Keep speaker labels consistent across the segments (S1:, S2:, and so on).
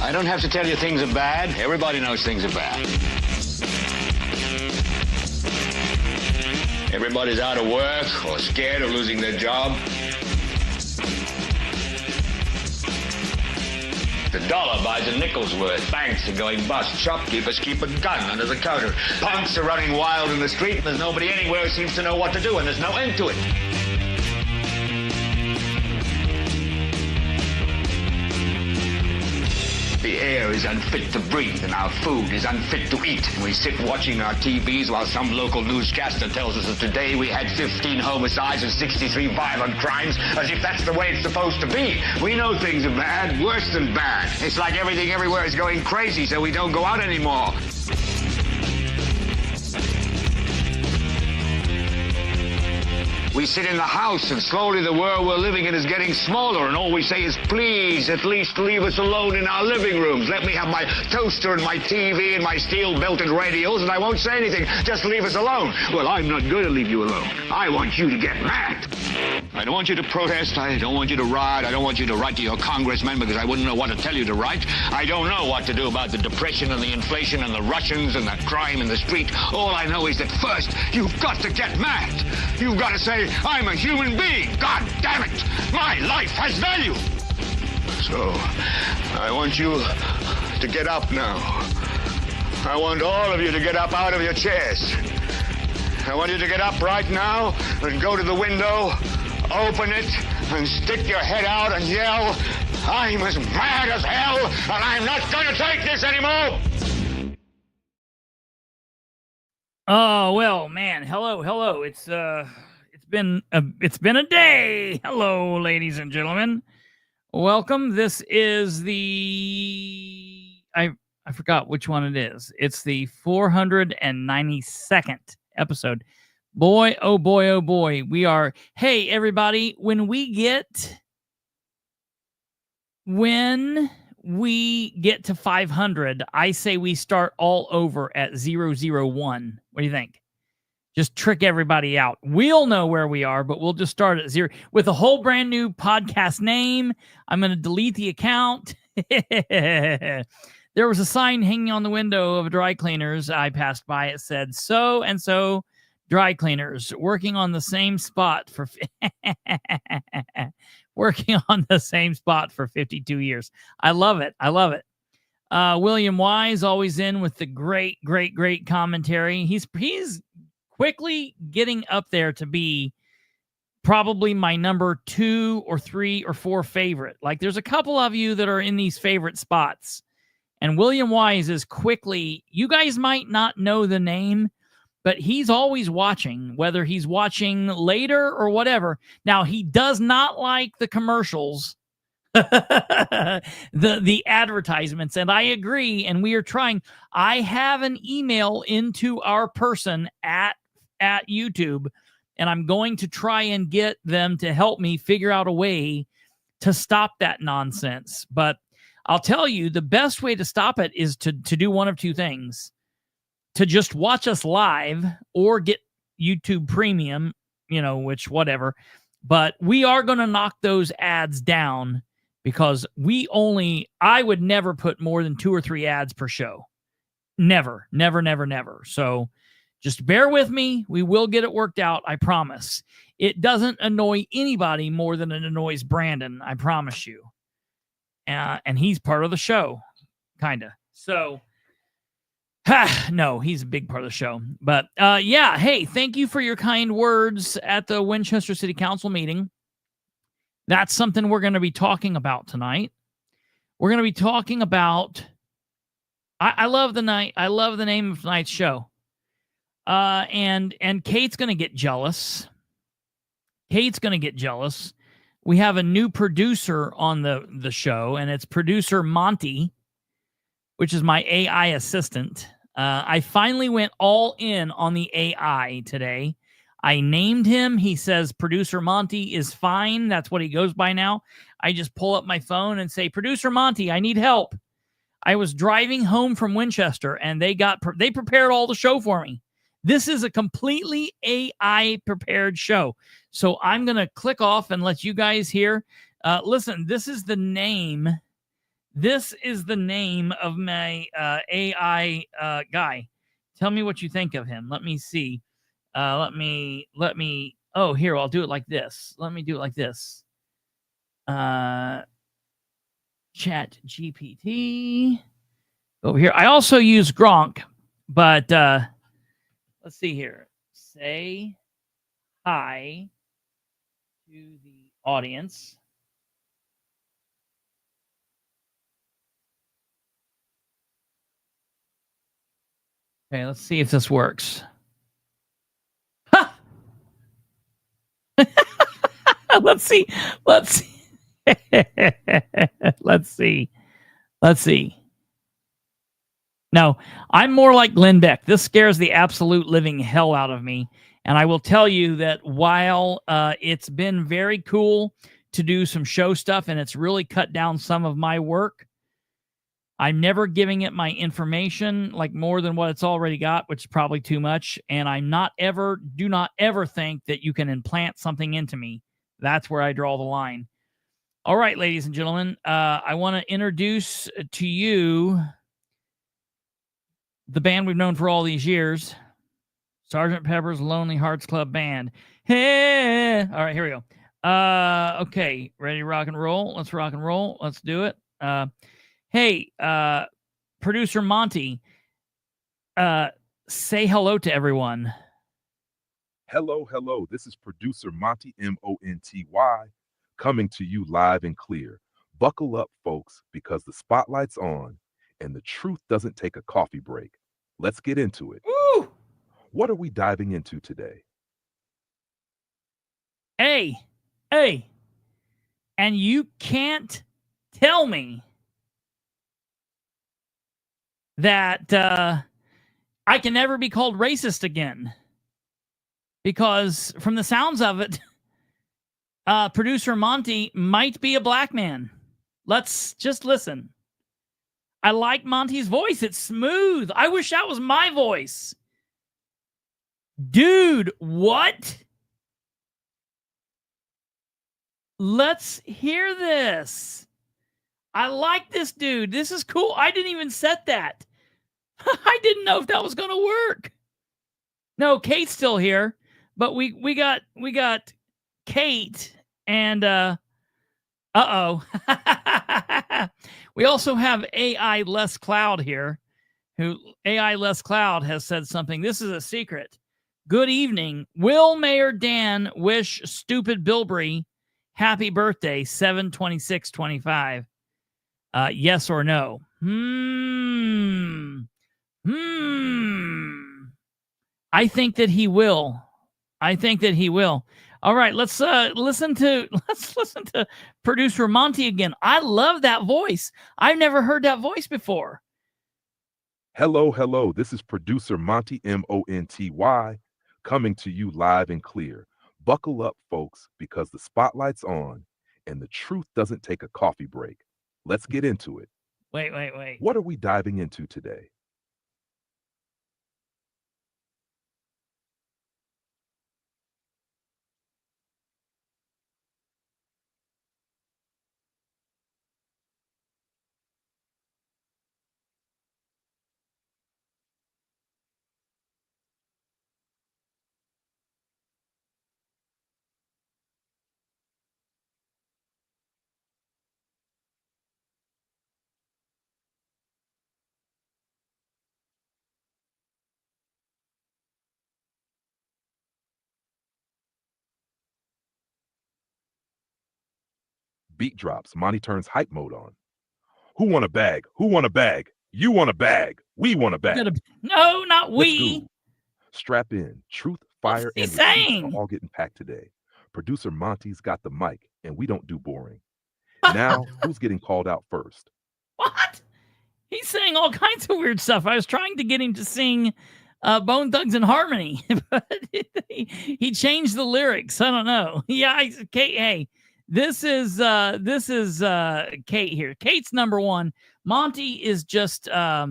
S1: I don't have to tell you things are bad. Everybody knows things are bad. Everybody's out of work or scared of losing their job. The dollar buys a nickel's worth. Banks are going bust. Shopkeepers keep a gun under the counter. Punks are running wild in the street, and there's nobody anywhere who seems to know what to do, and there's no end to it. The air is unfit to breathe, and our food is unfit to eat. And we sit watching our TVs while some local newscaster tells us that today we had 15 homicides and 63 violent crimes, as if that's the way it's supposed to be. We know things are bad, worse than bad. It's like everything everywhere is going crazy, so we don't go out anymore. We sit in the house, and slowly the world we're living in is getting smaller, and all we say is, please, at least leave us alone in our living rooms. Let me have my toaster and my TV and my steel-belted radios, and I won't say anything. Just leave us alone. Well, I'm not going to leave you alone. I want you to get mad. I don't want you to protest. I don't want you to riot. I don't want you to write to your congressman because I wouldn't know what to tell you to write. I don't know what to do about the depression and the inflation and the Russians and the crime in the street. All I know is that first, you've got to get mad. You've got to say, I'm a human being. God damn it. My life has value. So, I want you to get up now. I want all of you to get up out of your chairs. I want you to get up right now and go to the window, open it, and stick your head out and yell, I'm as mad as hell, and I'm not going to take this anymore.
S2: Oh, well, man. Hello. It's been a day. Hello, ladies and gentlemen. Welcome. This is I forgot which one it is. It's the 492nd episode. Boy, oh boy. Hey, everybody, when we get to 500, I say we start all over at 001. What do you think? Just trick everybody out. We'll know where we are, but we'll just start at 0 with a whole brand new podcast name. I'm going to delete the account. There was a sign hanging on the window of a dry cleaners. I passed by. It said, so and so dry cleaners working on the same spot for 52 years. I love it. William Wise always in with the great commentary. He's quickly getting up there to be probably my number 2 or 3 or 4 favorite. Like, there's a couple of you that are in these favorite spots. And William Wise is quickly, you guys might not know the name, but he's always watching, whether he's watching later or whatever. Now, he does not like the commercials, the advertisements, and I agree, and we are trying. I have an email into our person at YouTube, and I'm going to try and get them to help me figure out a way to stop that nonsense. But I'll tell you, the best way to stop it is to do one of two things. To just watch us live or get YouTube Premium, which whatever. But we are going to knock those ads down because I would never put more than 2 or 3 ads per show. Never. So just bear with me. We will get it worked out. I promise. It doesn't annoy anybody more than it annoys Brandon. I promise you. And he's part of the show, kind of. So, no, he's a big part of the show. But, yeah, hey, thank you for your kind words at the Winchester City Council meeting. That's something we're going to be talking about tonight. We're going to be talking about... I love the name of tonight's show. And Kate's going to get jealous. We have a new producer on the show, and it's producer Monty, which is my AI assistant. I finally went all in on the AI today. I named him. He says Producer Monty is fine. That's what he goes by now. I just pull up my phone and say, Producer Monty, I need help. I was driving home from Winchester, and they prepared all the show for me. This is a completely AI prepared show. So I'm going to click off and let you guys hear. Listen, this is the name This is the name of my AI guy. Tell me what you think of him. Let me see. Let me. Oh, here, I'll do it like this. Let me do it like this. Chat GPT. Over here. I also use Gronk, but let's see here. Say hi to the audience. Okay, let's see if this works. Ha! Let's see. Let's see. Let's see. No, I'm more like Glenn Beck. This scares the absolute living hell out of me. And I will tell you that while it's been very cool to do some show stuff and it's really cut down some of my work, I'm never giving it my information like more than what it's already got, which is probably too much. And do not ever think that you can implant something into me. That's where I draw the line. All right, ladies and gentlemen, I want to introduce to you the band we've known for all these years, Sgt. Pepper's Lonely Hearts Club Band. Hey! All right, here we go. Okay, ready to rock and roll? Let's rock and roll. Let's do it. Hey, producer Monty, say hello to everyone.
S3: Hello, hello. This is producer Monty, M-O-N-T-Y, coming to you live and clear. Buckle up, folks, because the spotlight's on and the truth doesn't take a coffee break. Let's get into it.
S2: Woo!
S3: What are we diving into today?
S2: Hey, and you can't tell me that I can never be called racist again. Because from the sounds of it, producer Monty might be a black man. Let's just listen. I like Monty's voice. It's smooth. I wish that was my voice. Dude, what? Let's hear this. I like this dude. This is cool. I didn't even set that. I didn't know if that was going to work. No, Kate's still here, but we got Kate and uh-oh. We also have AI Les Cloud here, who AI Les Cloud has said something. This is a secret. Good evening. Will Mayor Dan wish stupid Bilbrey happy birthday 7/26/25? Yes or no? I think that he will. All right, let's listen to producer Monty again. I love that voice. I've never heard that voice before.
S3: Hello, hello. This is producer Monty, M-O-N-T-Y, coming to you live and clear. Buckle up, folks, because the spotlight's on and the truth doesn't take a coffee break. Let's get into it.
S2: Wait.
S3: What are we diving into today? Beat drops. Monty turns hype mode on. Who want a bag? Who want a bag? You want a bag. We want a bag.
S2: No, not we.
S3: Strap in. Truth, fire, and receipts are all getting packed today. Producer Monty's got the mic, and we don't do boring. Now, who's getting called out first?
S2: What? He's saying all kinds of weird stuff. I was trying to get him to sing Bone Thugs and Harmony, but he changed the lyrics. I don't know. Yeah, Kate. Hey, this is Kate here. Kate's number one. Monty is just. I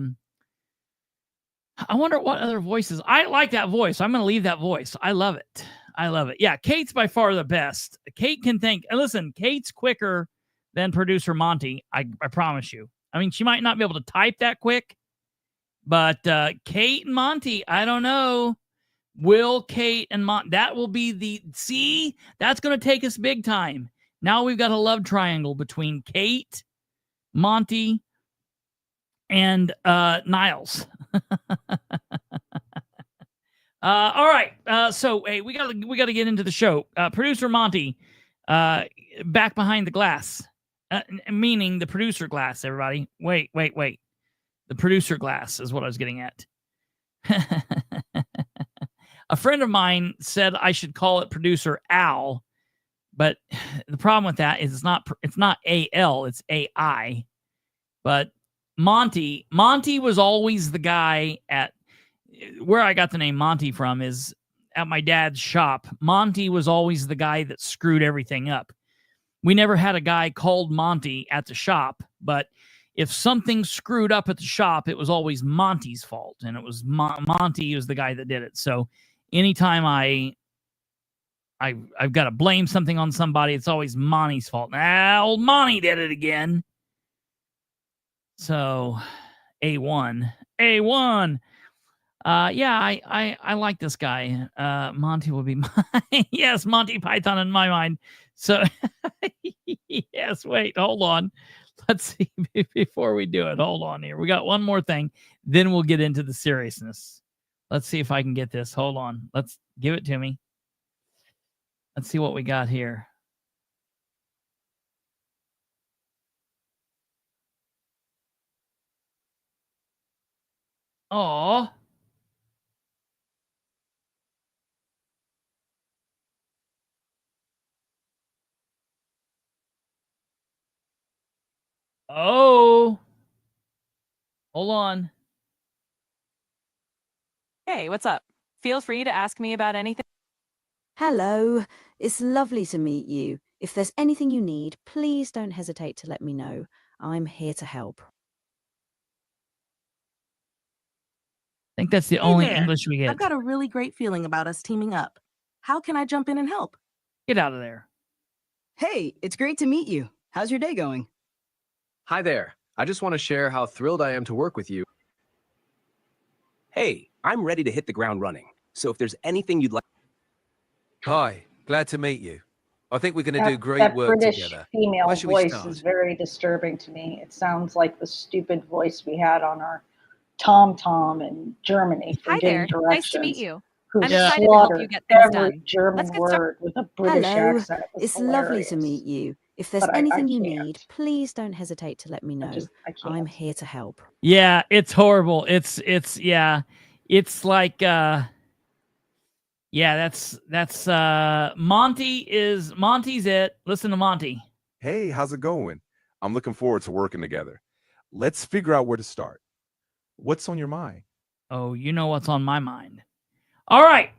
S2: wonder what other voices. I like that voice. I'm going to leave that voice. I love it. Yeah, Kate's by far the best. Kate can think. Listen, Kate's quicker than producer Monty. I promise you. I mean, she might not be able to type that quick, but Kate and Monty, I don't know. Will, Kate, and that will be that's going to take us big time. Now we've got a love triangle between Kate, Monty, and Niles. All right. So hey, we gotta get into the show. Producer Monty, back behind the glass, meaning the producer glass. Everybody, wait. The producer glass is what I was getting at. A friend of mine said I should call it producer Al, but the problem with that is it's not AL, it's AI. But Monty was always the guy at where I got the name Monty from is at my dad's shop. Monty was always the guy that screwed everything up. We never had a guy called Monty at the shop, but if something screwed up at the shop, it was always Monty's fault, and it was Monty was the guy that did it. So anytime I've got to blame something on somebody, it's always Monty's fault. Old Monty did it again. So A1. Yeah, I like this guy. Monty will be mine. Yes, Monty Python in my mind. So yes, wait, hold on. Let's see before we do it. Hold on here. We got one more thing. Then we'll get into the seriousness. Let's see if I can get this. Hold on. Let's give it to me. Let's see what we got here. Oh. Oh. Hold on.
S4: Hey, what's up? Feel free to ask me about anything.
S5: Hello, it's lovely to meet you. If there's anything you need, please don't hesitate to let me know. I'm here to help.
S2: I think that's the
S6: Hey
S2: only
S6: there.
S2: English we get.
S6: I've got a really great feeling about us teaming up. How can I jump in and help?
S2: Get out of there.
S7: Hey, it's great to meet you. How's your day going?
S8: Hi there. I just want to share how thrilled I am to work with you.
S9: Hey, I'm ready to hit the ground running. So if there's anything you'd like...
S10: Hi, glad to meet you. I think we're going to do great work
S11: British
S10: together.
S11: female
S10: Where should we
S11: voice
S10: start?
S11: is very disturbing to me. It sounds like the stupid voice we had on our Tom in Germany for
S4: Hi
S11: getting
S4: there.
S11: directions.
S4: Nice to meet you.
S11: Who
S4: I'm excited to help you
S11: slaughtered
S4: get things
S11: every
S4: done.
S11: German
S4: Let's get started.
S11: word with a British
S5: Hello,
S11: accent. It was
S5: it's lovely to
S11: hilarious.
S5: meet you. If there's
S11: But I
S5: anything you
S11: can't.
S5: need, please don't hesitate to let me know.
S11: I can't.
S5: I'm here to help.
S2: Yeah, it's horrible. It's yeah. It's like yeah, that's Monty's it. Listen to Monty.
S3: Hey, how's it going? I'm looking forward to working together. Let's figure out where to start. What's on your mind?
S2: Oh, you know what's on my mind. All right.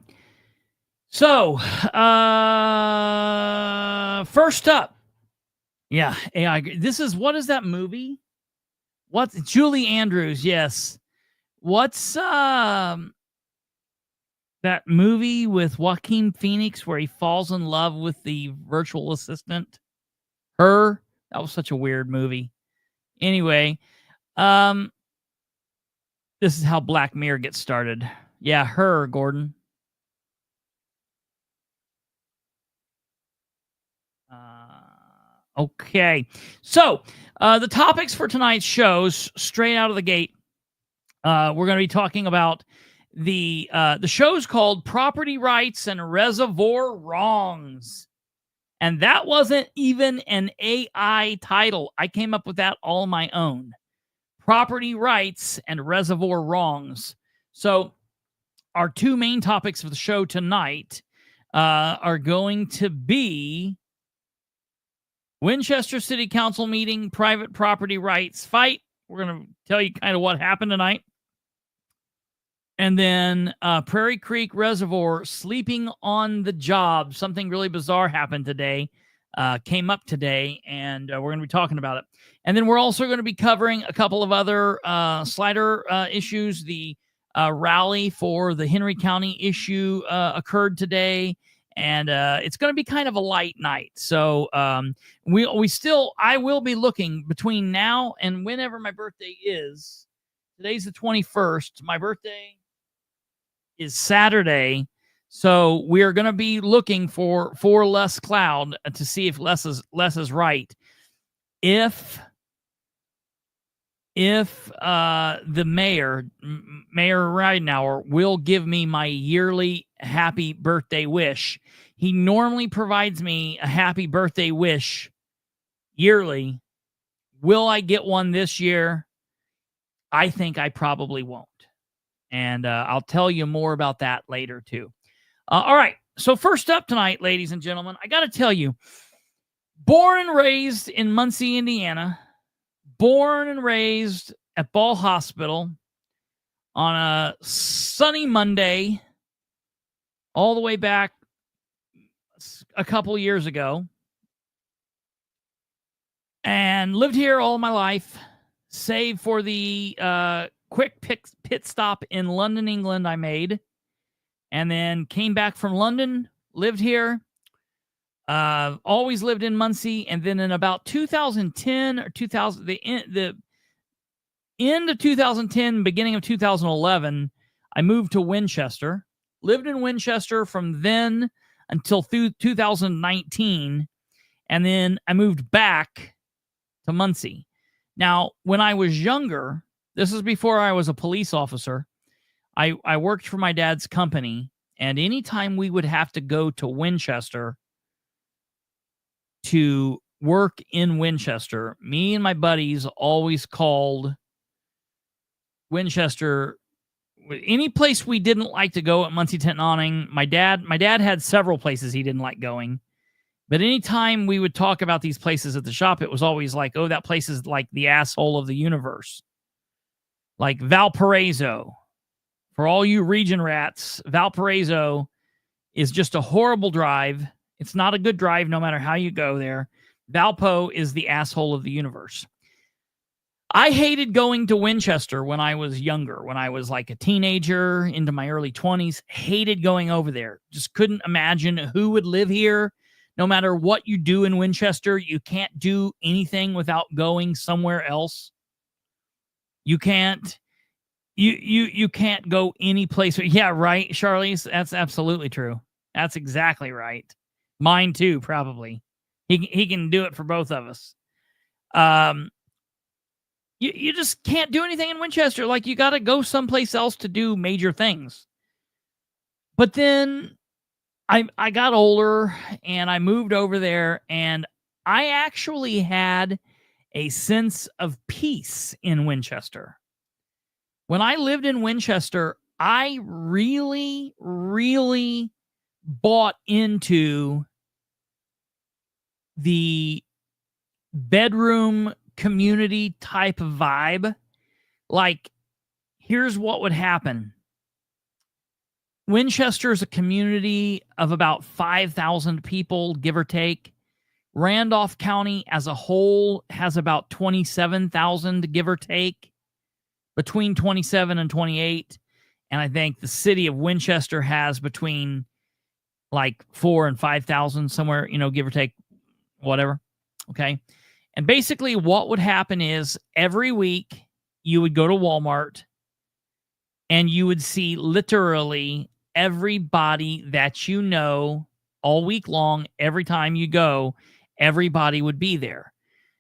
S2: So, first up. Yeah, AI. What is that movie? What's Julie Andrews? Yes. What's that movie with Joaquin Phoenix where he falls in love with the virtual assistant? Her. That was such a weird movie. Anyway, this is how Black Mirror gets started. Yeah, Her, Gordon. Okay. So, the topics for tonight's shows, straight out of the gate, we're going to be talking about the show's called Property Rights and Reservoir Wrongs. And that wasn't even an AI title. I came up with that all on my own. Property Rights and Reservoir Wrongs. So, our two main topics for the show tonight are going to be Winchester City Council meeting, private property rights fight. We're going to tell you kind of what happened tonight. And then Prairie Creek Reservoir, sleeping on the job. Something really bizarre happened today, came up today, and we're going to be talking about it. And then we're also going to be covering a couple of other slider issues. The rally for the Henry County issue occurred today, And it's going to be kind of a light night. So I will be looking between now and whenever my birthday is. Today's the 21st. My birthday is Saturday. So we're going to be looking for less cloud to see if less is right. If the Mayor Ridenauer will give me my yearly happy birthday wish. He normally provides me a happy birthday wish yearly. Will I get one this year? I think I probably won't. And I'll tell you more about that later, too. All right. So first up tonight, ladies and gentlemen, I got to tell you, born and raised in Muncie, Indiana, born and raised at Ball Hospital on a sunny Monday all the way back a couple years ago, and lived here all my life, save for the quick pit stop in London, England I made, and then came back from London, lived here, always lived in Muncie, and then in about 2010 or 2000, the end of 2010, beginning of 2011, I moved to Winchester, lived in Winchester from then until 2019, and then I moved back to Muncie. Now, when I was younger, this is before I was a police officer, I worked for my dad's company, and anytime we would have to go to Winchester to work in Winchester, me and my buddies always called Winchester. Any place we didn't like to go at Muncie Tent and Awning, my dad had several places he didn't like going. But anytime we would talk about these places at the shop, it was always like, oh, that place is like the asshole of the universe. Like Valparaiso. For all you region rats, Valparaiso is just a horrible drive. It's not a good drive no matter how you go there. Valpo is the asshole of the universe. I hated going to Winchester when I was younger, when I was like a teenager into my early 20s. Hated going over there. Just couldn't imagine who would live here. No matter what you do in Winchester, you can't do anything without going somewhere else. You can't go any place. Yeah, right, Charlize? That's absolutely true. That's exactly right. Mine too, probably. He can do it for both of us. You just can't do anything in Winchester. Like, you got to go someplace else to do major things. But then I got older and I moved over there, and I actually had a sense of peace in Winchester. When I lived in Winchester, I really, really bought into the bedroom community type of vibe. Like, here's what would happen. Winchester is a community of about 5,000 people, give or take. Randolph County as a whole has about 27,000, give or take, between 27 and 28. And I think the city of Winchester has between like 4,000 and 5,000, somewhere, give or take, whatever. Okay. And basically what would happen is every week you would go to Walmart and you would see literally everybody that you know all week long. Every time you go, everybody would be there.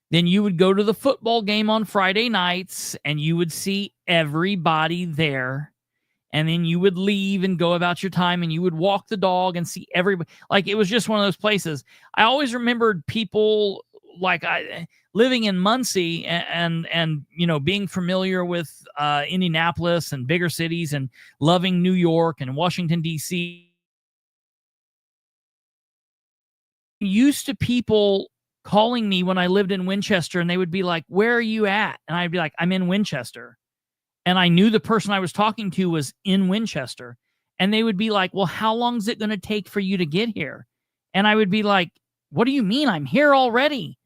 S2: Then you would go to the football game on Friday nights and you would see everybody there. And then you would leave and go about your time, and you would walk the dog and see everybody. Like, it was just one of those places. I always remembered people like living in Muncie and being familiar with Indianapolis and bigger cities, and loving New York and Washington, D.C. Used to people calling me when I lived in Winchester, and they would be like, "Where are you at?" And I'd be like, "I'm in Winchester." And I knew the person I was talking to was in Winchester. And they would be like, "Well, how long is it going to take for you to get here?" And I would be like, "What do you mean? I'm here already."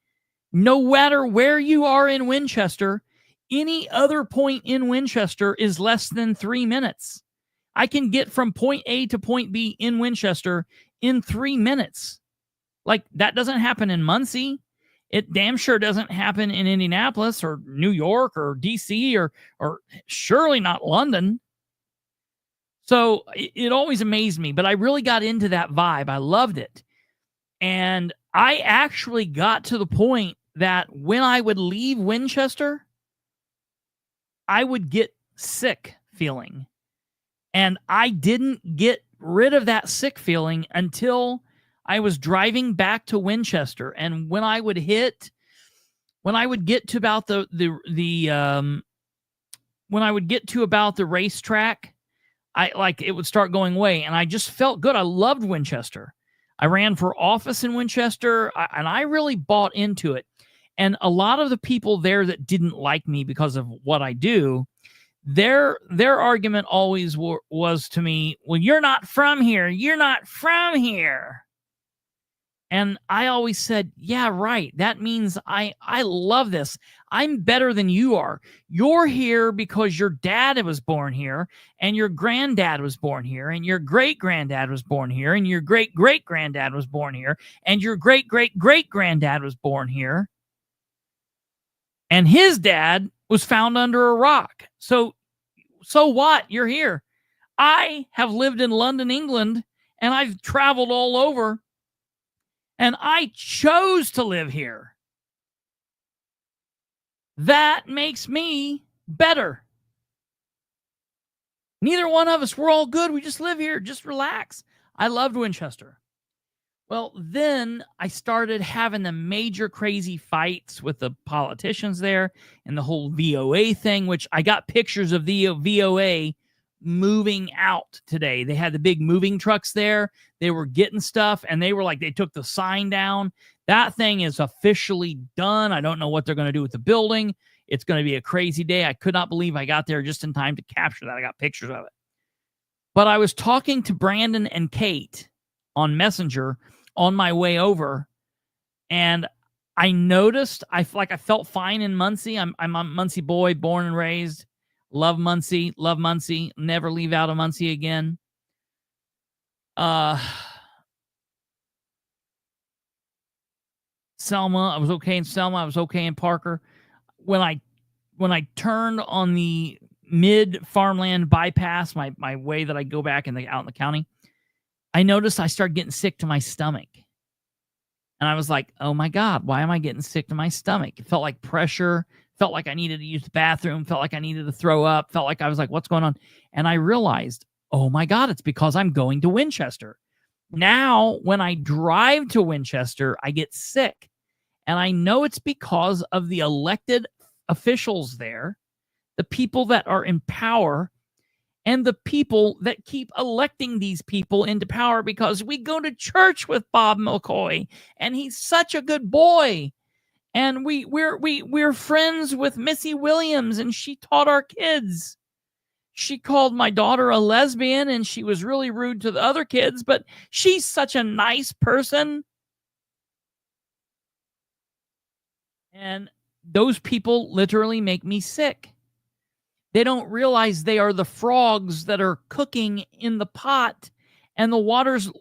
S2: No matter where you are in Winchester, any other point in Winchester is less than 3 minutes. I can get from point A to point B in Winchester in 3 minutes. Like, that doesn't happen in Muncie. It damn sure doesn't happen in Indianapolis or New York or DC or surely not London. So it always amazed me, but I really got into that vibe. I loved it. And I actually got to the point that when I would leave Winchester, I would get sick feeling. And I didn't get rid of that sick feeling until I was driving back to Winchester. And when I would get to about when I would get to about the racetrack, it would start going away, and I just felt good. I loved Winchester. I ran for office in Winchester, and I really bought into it. And a lot of the people there that didn't like me because of what I do, their argument always was to me, well, you're not from here. You're not from here. And I always said, yeah, right. That means I love this. I'm better than you are. You're here because your dad was born here, and your granddad was born here, and your great-granddad was born here, and your great-great-granddad was born here, and your great-great-great-granddad was born here. And his dad was found under a rock. So what? You're here. I have lived in London, England, and I've traveled all over. And I chose to live here. That makes me better. Neither one of us, we're all good. We just live here. Just relax. I loved Winchester. Well, then I started having the major crazy fights with the politicians there and the whole VOA thing, which I got pictures of the VOA moving out today. They had the big moving trucks there. They were getting stuff, and they were like, they took the sign down. That thing is officially done. I don't know what they're going to do with the building. It's going to be a crazy day. I could not believe I got there just in time to capture that. I got pictures of it. But I was talking to Brandon and Kate on Messenger on my way over, and I noticed I felt fine in Muncie. I'm a Muncie boy, born and raised. Love Muncie. Never leave out of Muncie again. Selma, I was okay in Selma. I was okay in Parker. When I turned on the mid farmland bypass, my way that I go back out in the county, I noticed I started getting sick to my stomach. And I was like, oh my God, why am I getting sick to my stomach? It felt like pressure. Felt like I needed to use the bathroom, felt like I needed to throw up, felt like I was like, what's going on? And I realized, oh my God, it's because I'm going to Winchester. Now, when I drive to Winchester, I get sick. And I know it's because of the elected officials there, the people that are in power, and the people that keep electing these people into power, because we go to church with Bob McCoy, and he's such a good boy. And we're friends with Missy Williams, and she taught our kids. She called my daughter a lesbian, and she was really rude to the other kids, but she's such a nice person. And those people literally make me sick. They don't realize they are the frogs that are cooking in the pot, and the water's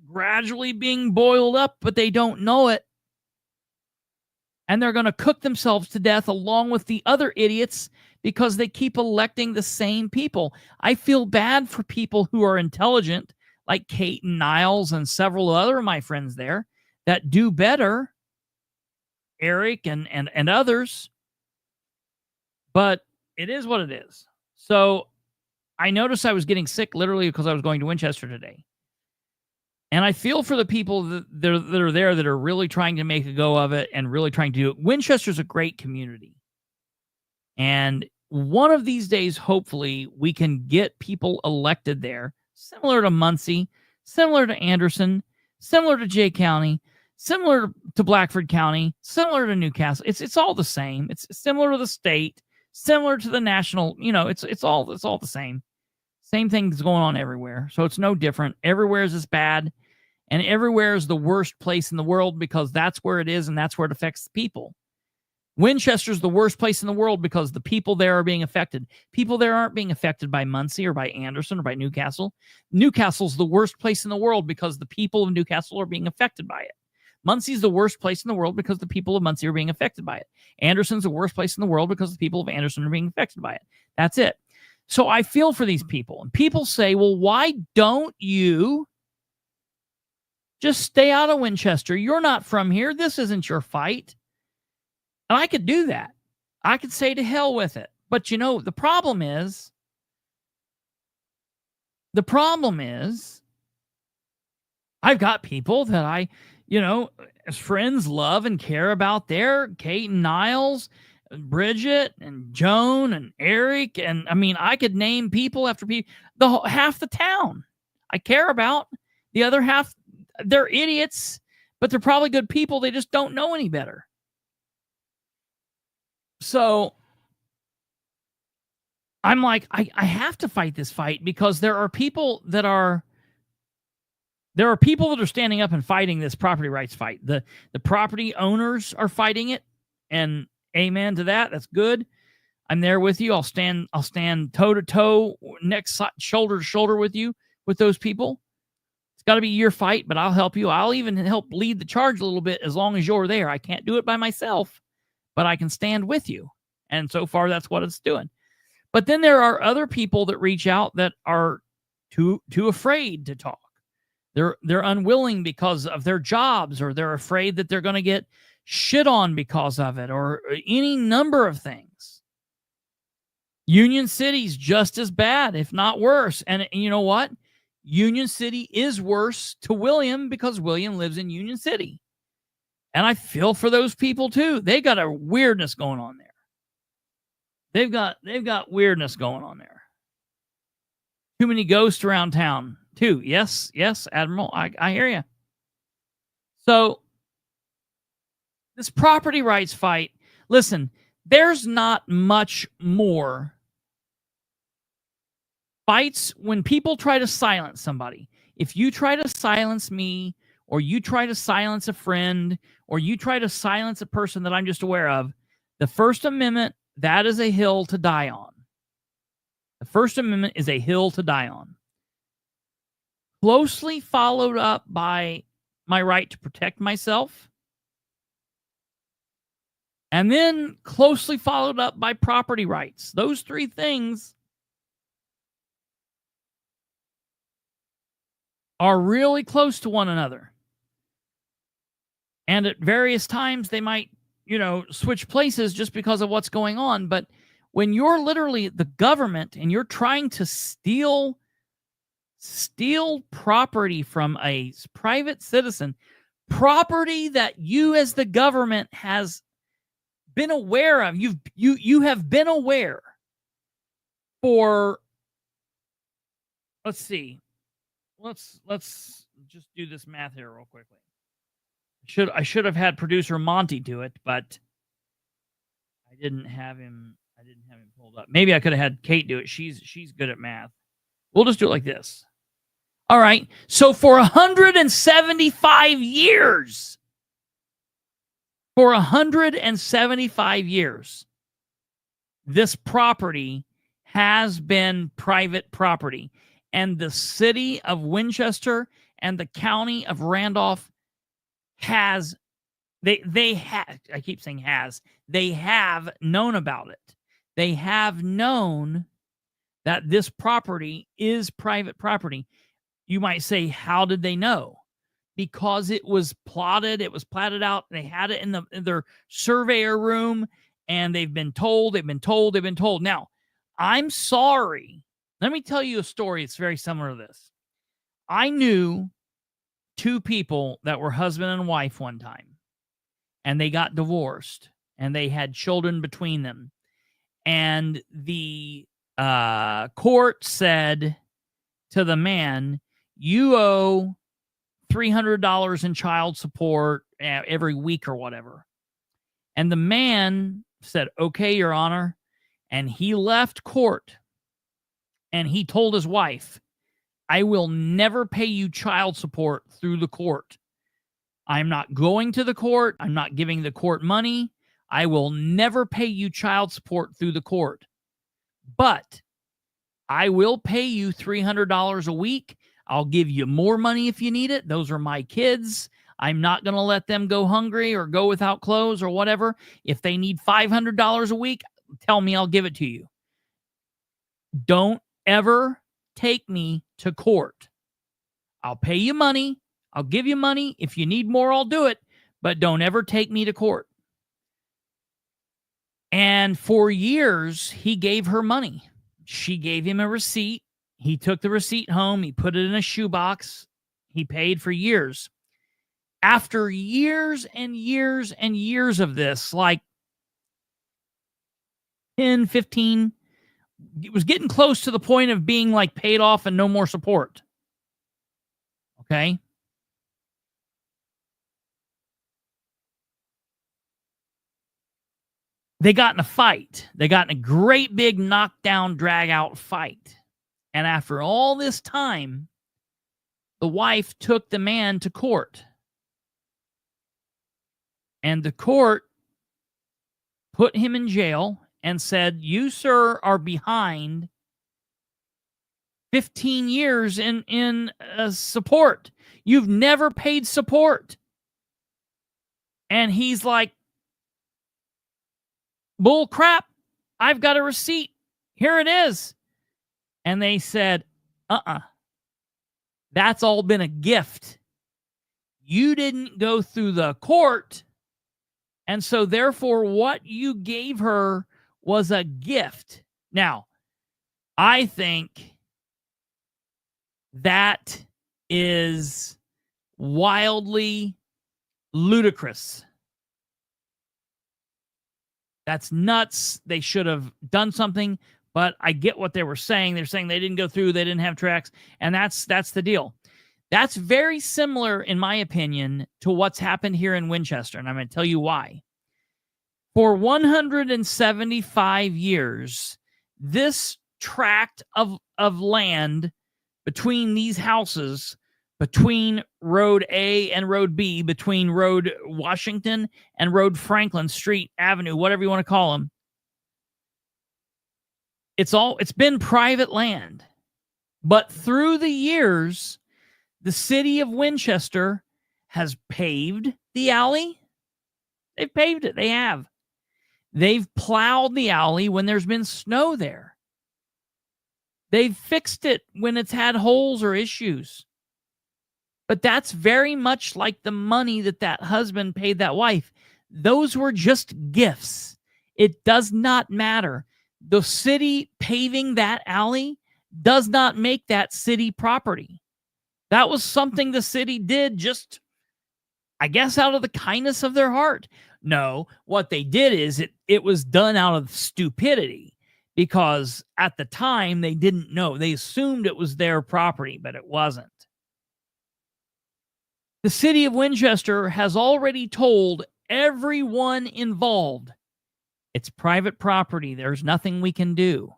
S2: gradually being boiled up, but they don't know it. And they're going to cook themselves to death along with the other idiots because they keep electing the same people. I feel bad for people who are intelligent, like Kate and Niles and several other of my friends there that do better, Eric and others. But it is what it is. So I noticed I was getting sick literally because I was going to Winchester today. And I feel for the people that are there that are really trying to make a go of it and really trying to do it. Winchester's a great community. And one of these days, hopefully, we can get people elected there, similar to Muncie, similar to Anderson, similar to Jay County, similar to Blackford County, similar to Newcastle. It's all the same. It's similar to the state, similar to the national. You know, it's all the same. Same thing's going on everywhere. So it's no different. Everywhere is as bad, and everywhere is the worst place in the world because that's where it is and that's where it affects the people. Winchester's the worst place in the world because the people there are being affected. People there aren't being affected by Muncie or by Anderson or by Newcastle. Newcastle's the worst place in the world because the people of Newcastle are being affected by it. Muncie's the worst place in the world because the people of Muncie are being affected by it. Anderson's the worst place in the world because the people of Anderson are being affected by it. That's it. So I feel for these people. And people say, well, why don't you just stay out of Winchester? You're not from here. This isn't your fight. And I could do that. I could say to hell with it. But, you know, the problem is, I've got people that I, you know, as friends love and care about there. Kate and Niles, Bridget and Joan and Eric. And I mean, I could name people after people, half the town I care about. The other half, they're idiots, but they're probably good people. They just don't know any better. So I'm like, I have to fight this fight because there are people that are standing up and fighting this property rights fight. The property owners are fighting it, and amen to that. That's good. I'm there with you. I'll stand toe to toe, shoulder to shoulder with you, with those people. It's got to be your fight, but I'll help you. I'll even help lead the charge a little bit as long as you're there. I can't do it by myself, but I can stand with you. And so far, that's what it's doing. But then there are other people that reach out that are too afraid to talk. They're unwilling because of their jobs, or they're afraid that they're going to get shit on because of it, or any number of things. Union City's just as bad, if not worse. And you know what? Union City is worse to William because William lives in Union City. And I feel for those people too. They got a weirdness going on there. They've got weirdness going on there. Too many ghosts around town too. Yes, Admiral. I hear you. So this property rights fight, listen, there's not much more fights when people try to silence somebody. If you try to silence me, or you try to silence a friend, or you try to silence a person that I'm just aware of, the First Amendment, that is a hill to die on. The First Amendment is a hill to die on. Closely followed up by my right to protect myself. And then closely followed up by property rights. Those three things are really close to one another. And at various times they might, switch places just because of what's going on. But when you're literally the government and you're trying to steal property from a private citizen, property that you as the government has been aware of, you have been aware for, let's see, let's just do this math here real quickly. I should have had producer Monty do it, but I didn't have him pulled up. Maybe I could have had Kate do it. She's good at math. We'll just do it like this. All right. So for 175 years, this property has been private property, and the city of Winchester and the county of Randolph has, they have, I keep saying has, they have known about it. They have known that this property is private property. You might say, how did they know? Because it was plotted, it was platted out. They had it in their surveyor room, and they've been told. Now, I'm sorry. Let me tell you a story. It's very similar to this. I knew two people that were husband and wife one time, and they got divorced, and they had children between them. And the court said to the man, you owe $300 in child support every week or whatever. And the man said, okay, Your Honor. And he left court, and he told his wife, I will never pay you child support through the court. I'm not going to the court. I'm not giving the court money. I will never pay you child support through the court, but I will pay you $300 a week. I'll give you more money if you need it. Those are my kids. I'm not going to let them go hungry or go without clothes or whatever. If they need $500 a week, tell me, I'll give it to you. Don't ever take me to court. I'll pay you money. I'll give you money. If you need more, I'll do it. But don't ever take me to court. And for years, he gave her money. She gave him a receipt. He took the receipt home. He put it in a shoebox. He paid for years. After years and years and years of this, like 10, 15, it was getting close to the point of being like paid off and no more support. Okay? They got in a fight. They got in a great big knockdown, drag-out fight. And after all this time, the wife took the man to court. And the court put him in jail and said, you, sir, are behind 15 years in support. You've never paid support. And he's like, bull crap. I've got a receipt. Here it is. And they said, that's all been a gift. You didn't go through the court. And so therefore what you gave her was a gift. Now, I think that is wildly ludicrous. That's nuts. They should have done something, but I get what they were saying. They're saying they didn't go through, they didn't have tracks, and that's the deal. That's very similar, in my opinion, to what's happened here in Winchester, and I'm going to tell you why. For 175 years, this tract of land between these houses, between Road A and Road B, between Road Washington and Road Franklin Street Avenue, whatever you want to call them, it's been private land. But through the years, the city of Winchester has paved the alley. They've paved it. They have. They've plowed the alley when there's been snow there. They've fixed it when it's had holes or issues. But that's very much like the money that husband paid that wife. Those were just gifts. It does not matter. The city paving that alley does not make that city property. That was something the city did just, I guess, out of the kindness of their heart. No, what they did is it was done out of stupidity, because at the time they didn't know. They assumed it was their property, but it wasn't. The city of Winchester has already told everyone involved, it's private property. There's nothing we can do.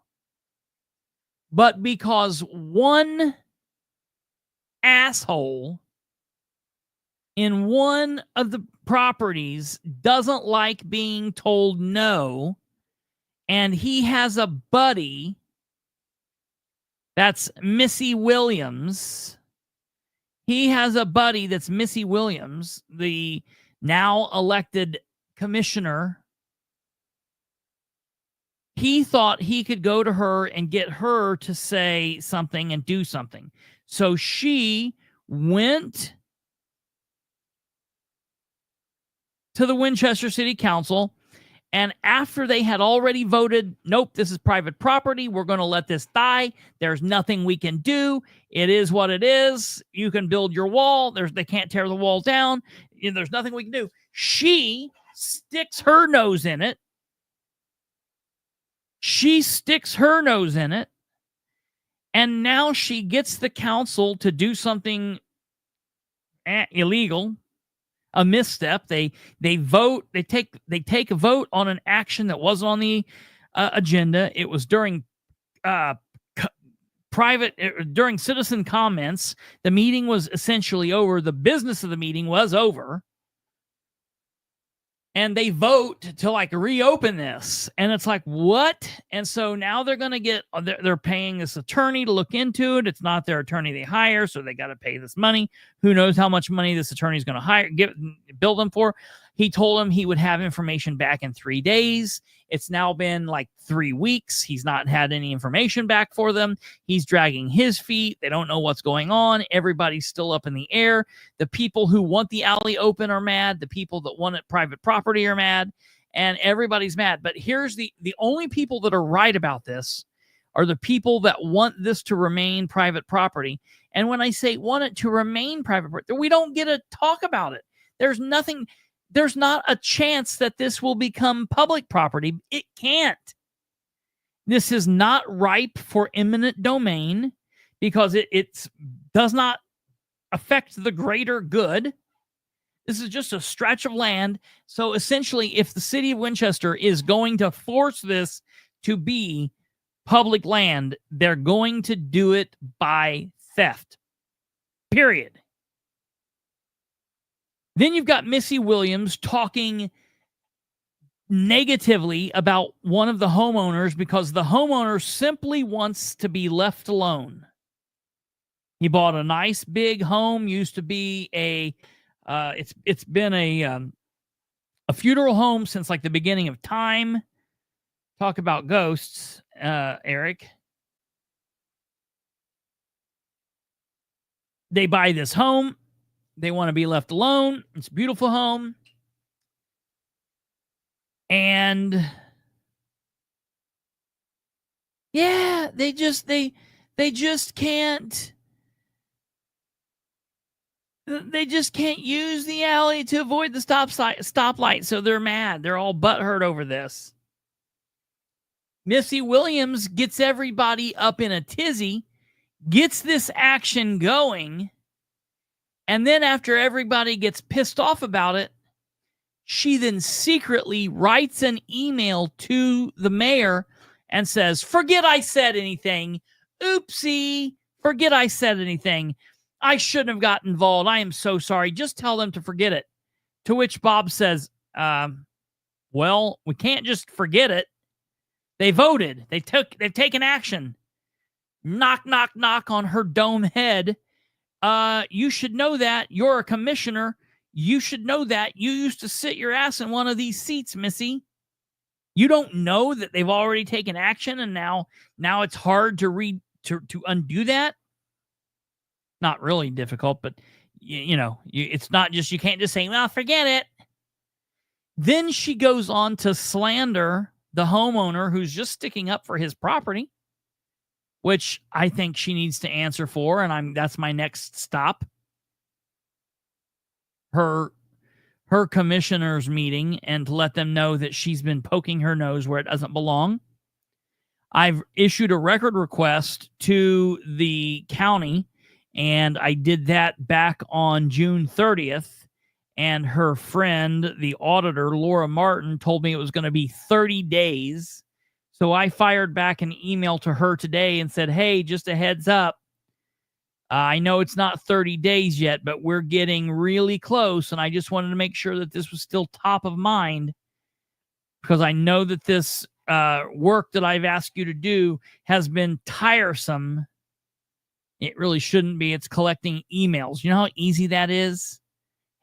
S2: But because one asshole in one of the properties doesn't like being told no, and he has a buddy that's Missy Williams. He has a buddy that's Missy Williams, the now elected commissioner. He thought he could go to her and get her to say something and do something. So she went to the Winchester City Council, and after they had already voted, nope, this is private property, we're going to let this die, there's nothing we can do, it is what it is, you can build your wall, they can't tear the wall down, there's nothing we can do. She sticks her nose in it. And now she gets the council to do something illegal, a misstep. They vote. They take a vote on an action that wasn't on the agenda. It was during during citizen comments. The meeting was essentially over. The business of the meeting was over. and they vote to like reopen this. And it's like, what? And so now they're going to get, they're paying this attorney to look into it. It's not their attorney they hire, so they got to pay this money. Who knows how much money this attorney is going to bill them for. He told him he would have information back in 3 days. It's now been like 3 weeks. He's not had any information back for them. He's dragging his feet. They don't know what's going on. Everybody's still up in the air. The people who want the alley open are mad. The people that want it private property are mad. And everybody's mad. But here's the only people that are right about this are the people that want this to remain private property. And when I say want it to remain private property, we don't get to talk about it. There's nothing... There's not a chance that this will become public property. It can't. This is not ripe for eminent domain because it does not affect the greater good. This is just a stretch of land. So essentially, if the city of Winchester is going to force this to be public land, they're going to do it by theft. Period. Then you've got Missy Williams talking negatively about one of the homeowners because the homeowner simply wants to be left alone. He bought a nice big home, used to be it's been a funeral home since like the beginning of time. Talk about ghosts, Eric. They buy this home. They want to be left alone. It's a beautiful home. And yeah, they just can't use the alley to avoid the stoplight, so they're mad. They're all butthurt over this. Missy Williams gets everybody up in a tizzy, gets this action going. And then after everybody gets pissed off about it, she then secretly writes an email to the mayor and says, forget I said anything. Oopsie. Forget I said anything. I shouldn't have got involved. I am so sorry. Just tell them to forget it. To which Bob says, well, we can't just forget it. They voted. They've taken action. Knock, knock, knock on her dome head. You should know that. You're a commissioner. You should know that. You used to sit your ass in one of these seats, Missy. You don't know that they've already taken action, and now it's hard to undo that. Not really difficult, but it's not just, you can't just say, well, forget it. Then she goes on to slander the homeowner who's just sticking up for his property, which I think she needs to answer for, and that's my next stop. Her commissioners meeting, and to let them know that she's been poking her nose where it doesn't belong. I've issued a record request to the county, and I did that back on June 30th. And her friend, the auditor, Laura Martin, told me it was going to be 30 days. So I fired back an email to her today and said, hey, just a heads up. I know it's not 30 days yet, but we're getting really close. And I just wanted to make sure that this was still top of mind, because I know that this work that I've asked you to do has been tiresome. It really shouldn't be. It's collecting emails. You know how easy that is?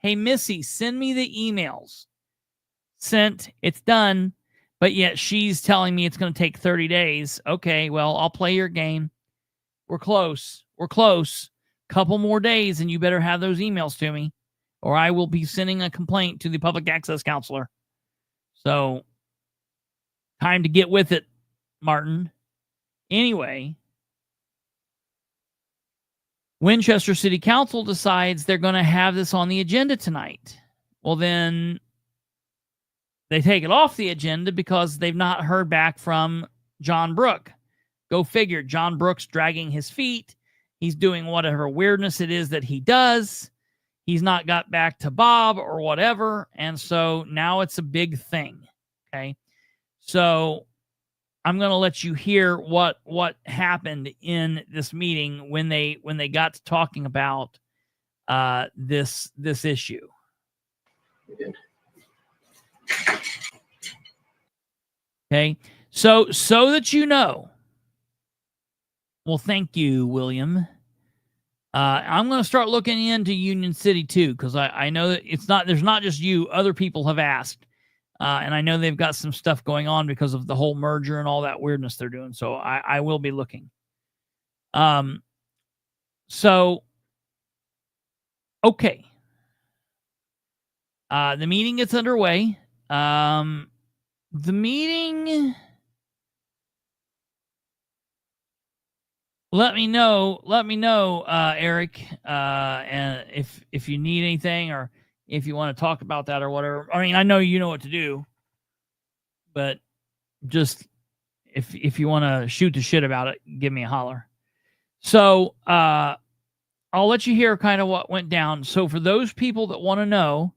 S2: Hey, Missy, send me the emails. Sent. It's done. But yet she's telling me it's going to take 30 days. Okay, well, I'll play your game. We're close. We're close. Couple more days, and you better have those emails to me, or I will be sending a complaint to the public access counselor. So, time to get with it, Martin. Anyway, Winchester City Council decides they're going to have this on the agenda tonight. Well, then they take it off the agenda because they've not heard back from John Brook. Go figure. John Brook's dragging his feet. He's doing whatever weirdness it is that he does. He's not got back to Bob or whatever. And so now it's a big thing. Okay. So I'm going to let you hear what happened in this meeting when they got to talking about this issue. Okay. So that you know. Well, thank you, William. I'm going to start looking into Union City too, because I know that there's not just you. Other people have asked. And I know they've got some stuff going on because of the whole merger and all that weirdness they're doing. So I will be looking. So, okay. The meeting gets underway. The meeting... Let me know, Eric, and if you need anything or if you want to talk about that or whatever. I mean, I know you know what to do, but just if you want to shoot the shit about it, give me a holler. So I'll let you hear kind of what went down. So for those people that want to know,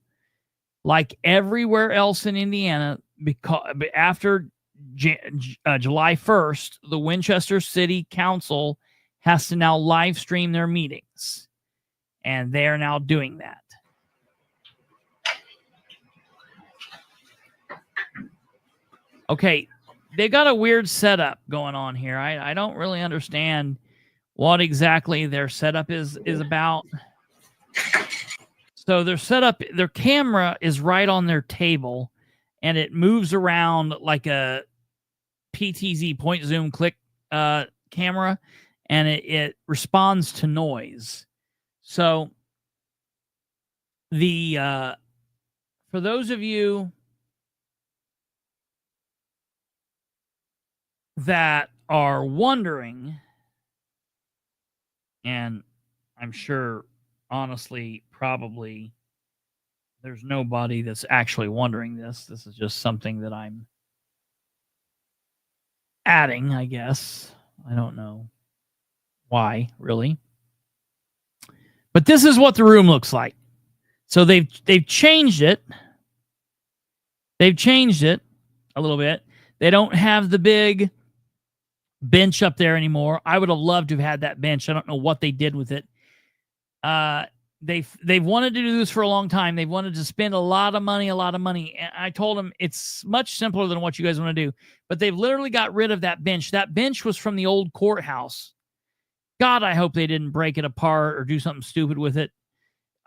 S2: like everywhere else in Indiana, because after July 1st, the Winchester City Council has to now live stream their meetings. And they are now doing that. Okay, they got a weird setup going on here. I don't really understand what exactly their setup is about. So their camera is right on their table, and it moves around like a PTZ point zoom click camera, and it responds to noise. So for those of you that are wondering, and I'm sure honestly probably there's nobody that's actually wondering this. This is just something that I'm adding, I guess. I don't know why, really. But this is what the room looks like. So they've changed it. They've changed it a little bit. They don't have the big bench up there anymore. I would have loved to have had that bench. I don't know what they did with it. They've wanted to do this for a long time. They've wanted to spend a lot of money. And I told them it's much simpler than what you guys want to do. But they've literally got rid of that bench. That bench was from the old courthouse. God, I hope they didn't break it apart or do something stupid with it.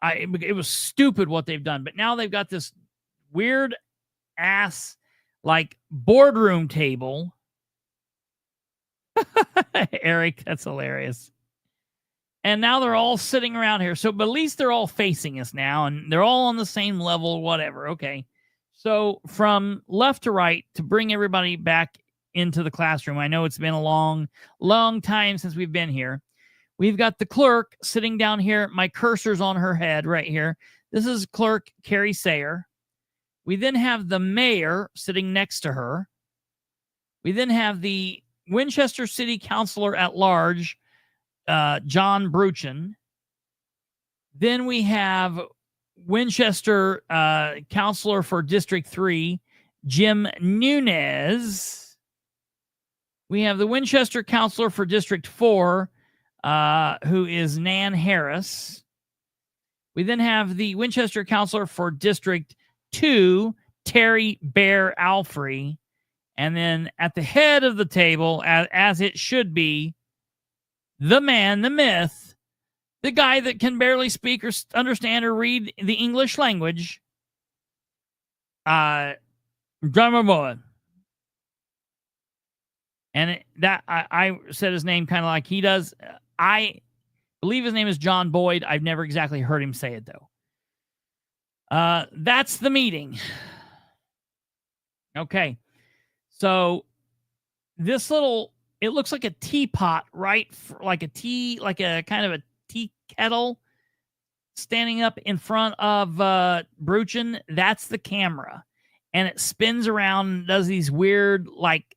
S2: It was stupid what they've done. But now they've got this weird ass like boardroom table. Eric, that's hilarious. And now they're all sitting around here. So, but at least they're all facing us now, and they're all on the same level, whatever. Okay. So from left to right, to bring everybody back into the classroom, I know it's been a long, long time since we've been here. We've got the clerk sitting down here. My cursor's on her head right here. This is Clerk Carrie Sayer. We then have the mayor sitting next to her. We then have the Winchester City Councilor at Large, John Bruchin. Then we have Winchester Councilor for District 3, Jim Nunez. We have the Winchester Councilor for District 4, who is Nan Harris. We then have the Winchester Councilor for District 2, Terry Bear Alfrey. And then at the head of the table, as it should be, the man, the myth, the guy that can barely speak or understand or read the English language, Drummer Boy. And I said his name kind of like he does. I believe his name is John Boyd. I've never exactly heard him say it, though. That's the meeting. Okay. So this it looks like a teapot, right? Like a kind of a tea kettle standing up in front of Bruchin. That's the camera. And it spins around and does these weird, like,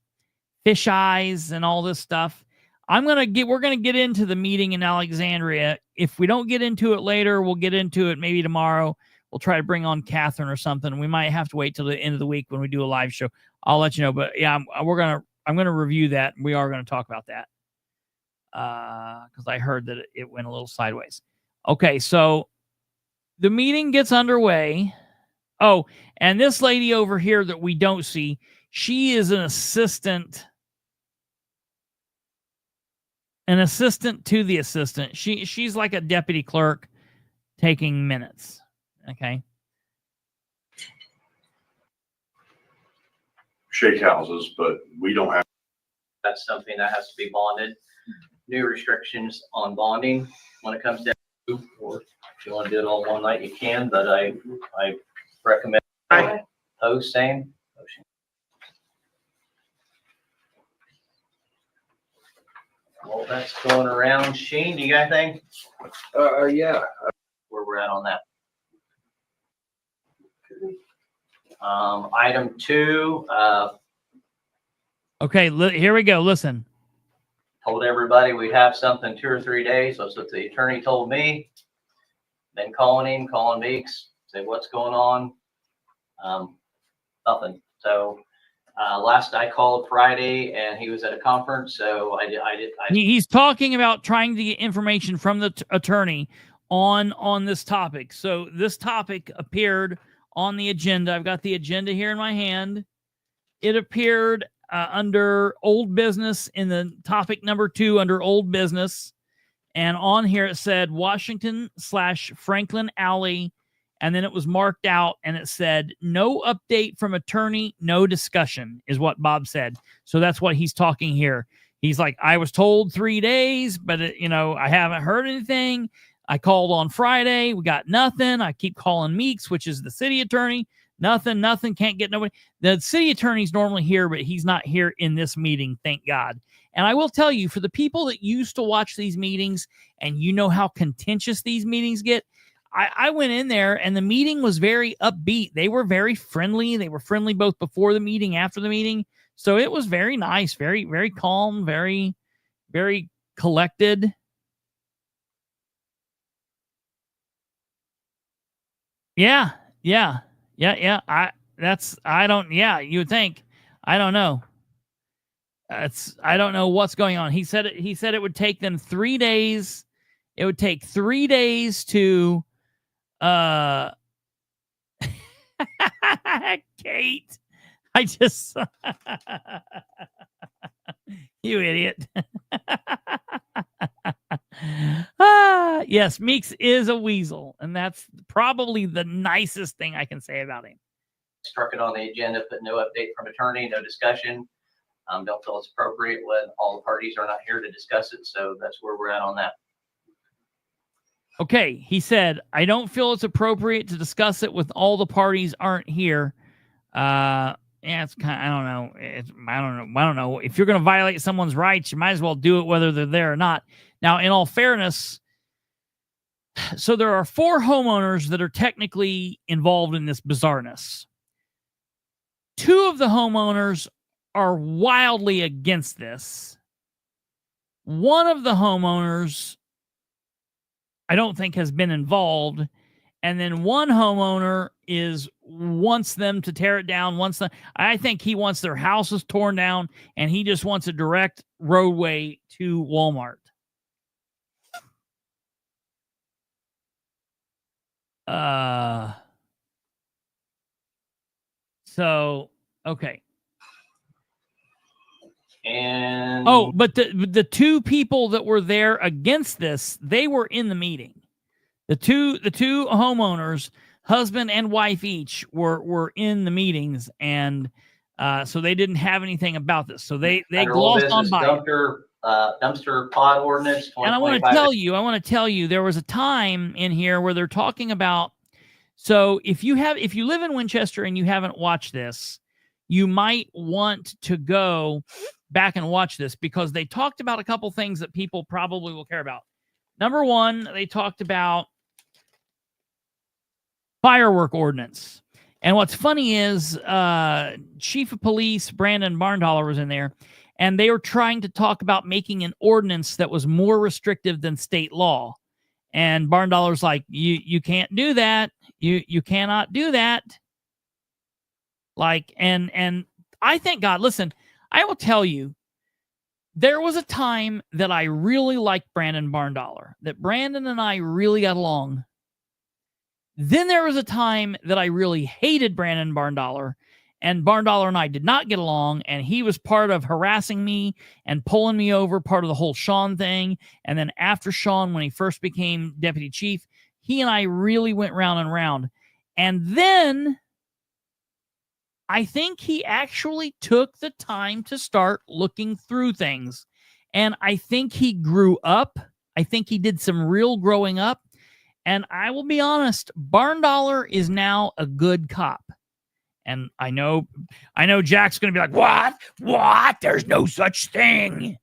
S2: fish eyes and all this stuff. We're going to get into the meeting in Alexandria. If we don't get into it later, we'll get into it maybe tomorrow. We'll try to bring on Catherine or something. We might have to wait till the end of the week when we do a live show. I'll let you know. But yeah, I'm going to review that. We are going to talk about that because I heard that it went a little sideways. Okay, so the meeting gets underway. Oh, and this lady over here that we don't see, she is an assistant to the assistant. She's like a deputy clerk taking minutes. Okay.
S12: Shake houses, but we don't have.
S13: That's something that has to be bonded. New restrictions on bonding when it comes down to, or if you want to do it all one night, you can, but I recommend post same. Well, that's going around. Sheen, do you got anything?
S8: Yeah.
S13: Where we're at on that. Item 2,
S2: Okay, here we go. Listen.
S13: told everybody we'd have something 2 or 3 days. That's what the attorney told me. Been calling me, say what's going on. Nothing. So last I called Friday, and he was at a conference. So
S2: He's talking about trying to get information from the attorney on this topic. So this topic appeared on the agenda. I've got the agenda here in my hand. It appeared under old business in the topic number 2 under old business. And on here it said Washington/Franklin Alley. And then it was marked out and it said, no update from attorney, no discussion is what Bob said. So that's what he's talking here. He's like, I was told 3 days, but I haven't heard anything. I called on Friday. We got nothing. I keep calling Meeks, which is the city attorney. Nothing, can't get nobody. The city attorney's normally here, but he's not here in this meeting, thank God. And I will tell you, for the people that used to watch these meetings and you know how contentious these meetings get, I went in there and the meeting was very upbeat. They were very friendly. They were friendly both before the meeting, after the meeting. So it was very nice, very, very calm, very, very collected. Yeah. You would think. I don't know. I don't know what's going on. He said it would take them 3 days. It would take 3 days to Kate. I just you idiot. Yes, Meeks is a weasel, and that's probably the nicest thing I can say about him.
S13: Struck it on the agenda, but no update from attorney, no discussion. Don't feel it's appropriate when all the parties are not here to discuss it. So that's where we're at on that.
S2: Okay, he said, I don't feel it's appropriate to discuss it with all the parties aren't here. It's kind of, I don't know. If you're going to violate someone's rights, you might as well do it whether they're there or not. Now, in all fairness, so there are 4 homeowners that are technically involved in this bizarreness. 2 of the homeowners are wildly against this. One of the homeowners I don't think has been involved. And then one homeowner wants them to tear it down. I think he wants their houses torn down and he just wants a direct roadway to Walmart. So, okay.
S13: And
S2: but the 2 people that were there against this, they were in the meeting. The two homeowners, husband and wife each, were in the meetings, and so they didn't have anything about this. So they glossed on by
S13: dumpster pod ordinance.
S2: And I want to tell you, there was a time in here where they're talking about. So if you live in Winchester and you haven't watched this, you might want to go back and watch this, because they talked about a couple things that people probably will care about. Number 1, they talked about firework ordinance. And what's funny is Chief of Police Brandon Barndollar was in there, and they were trying to talk about making an ordinance that was more restrictive than state law. And Barndollar's like, you can't do that. You cannot do that. Like, and I thank God. Listen, I will tell you, there was a time that I really liked Brandon Barndollar, that Brandon and I really got along. Then there was a time that I really hated Brandon Barndollar, and Barndollar and I did not get along, and he was part of harassing me and pulling me over, part of the whole Sean thing. And then after Sean, when he first became deputy chief, he and I really went round and round. And then I think he actually took the time to start looking through things. And I think he grew up. I think he did some real growing up. And I will be honest, Barndollar is now a good cop. And I know Jack's going to be like, what? There's no such thing.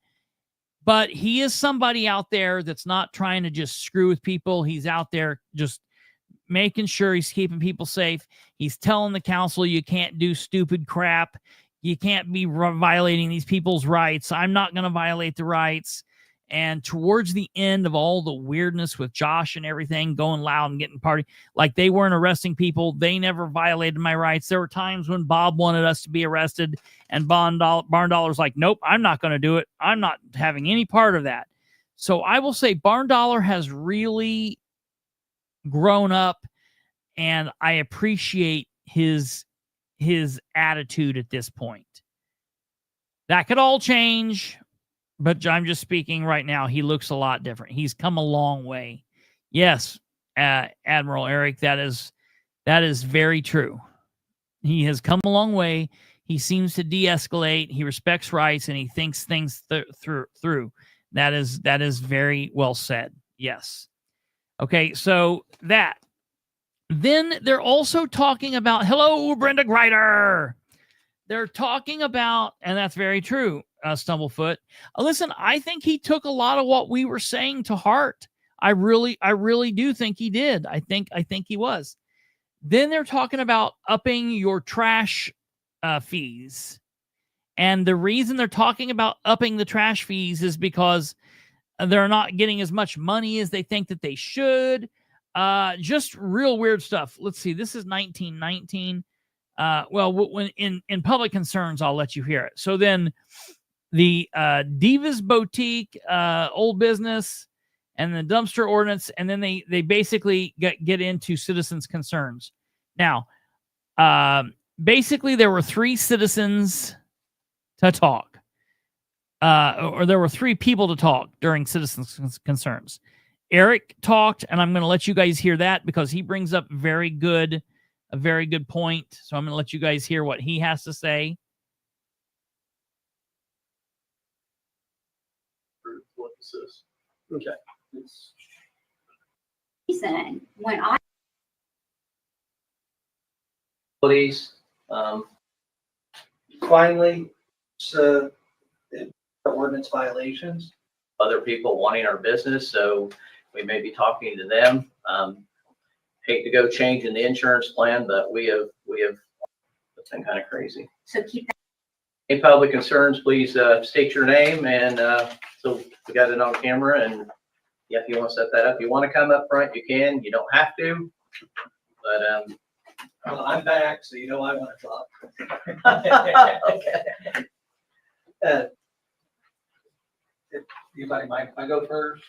S2: But he is somebody out there that's not trying to just screw with people. He's out there just making sure he's keeping people safe. He's telling the council, you can't do stupid crap. You can't be violating these people's rights. I'm not going to violate the rights. And towards the end of all the weirdness with Josh and everything, going loud and getting party, like they weren't arresting people. They never violated my rights. There were times when Bob wanted us to be arrested, and Barndollar's like, nope, I'm not going to do it. I'm not having any part of that. So I will say Barndollar has really grown up, and I appreciate his attitude at this point. That could all change. But I'm just speaking right now. He looks a lot different. He's come a long way. Yes, Admiral Eric, that is very true. He has come a long way. He seems to de-escalate. He respects rights, and he thinks things through. That is very well said. Yes. Okay, so that. Then they're also talking about, hello, Brenda Grider. They're talking about, and that's very true, Stumblefoot. Listen, I think he took a lot of what we were saying to heart. I really do think he did. I think he was. Then they're talking about upping your trash fees. And the reason they're talking about upping the trash fees is because they're not getting as much money as they think that they should. Just real weird stuff. Let's see. This is 1919. Well, when in public concerns, I'll let you hear it. So then the Divas Boutique, old business, and the dumpster ordinance, and then they basically get into citizens' concerns. Now, basically, there were 3 citizens to talk, or there were 3 people to talk during citizens' concerns. Eric talked, and I'm going to let you guys hear that because he brings up a very good point. So I'm going to let you guys hear what he has to say.
S13: What this is. Okay.
S14: Reason when I
S15: finally, so ordinance violations.
S13: Other people wanting our business, so we may be talking to them. Hate to go changing the insurance plan, but we have it's been kind of crazy.
S14: So keep that.
S13: Any public concerns, please state your name, and so we got it on camera. And yeah, if you want to set that up, you want to come up front, you can. You don't have to, but
S15: Well, I'm back, so you know I want to talk.
S13: okay.
S15: If anybody mind if I go first?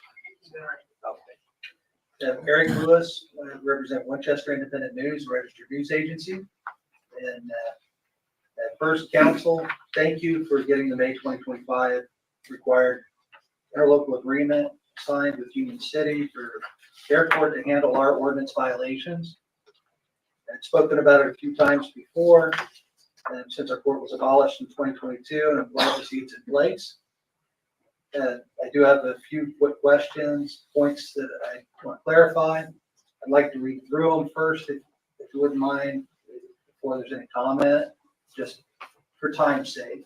S15: Okay. Eric Lewis, I represent Winchester Independent News, registered news agency. And at First Council, thank you for getting the May 2025 required interlocal agreement signed with Union City for airport to handle our ordinance violations. I've spoken about it a few times before, and since our court was abolished in 2022, and I'm glad to see it's in place. I do have a few quick questions, points that I want to clarify. I'd like to read through them first, if you wouldn't mind, before there's any comment, just for time's sake.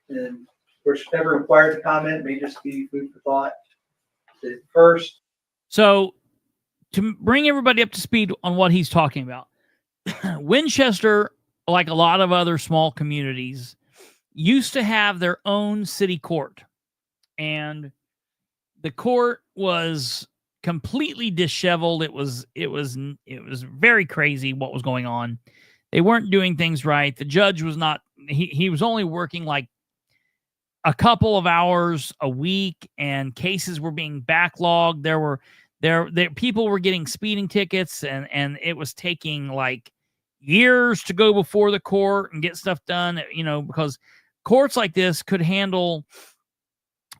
S15: And of course, never required to comment, may just be food for thought. First.
S2: So to bring everybody up to speed on what he's talking about, Winchester, like a lot of other small communities, used to have their own city court. And the court was completely disheveled. It was very crazy what was going on. They weren't doing things right. The judge was not, he was only working like a couple of hours a week, and cases were being backlogged. People were getting speeding tickets, and it was taking like years to go before the court and get stuff done, because courts like this could handle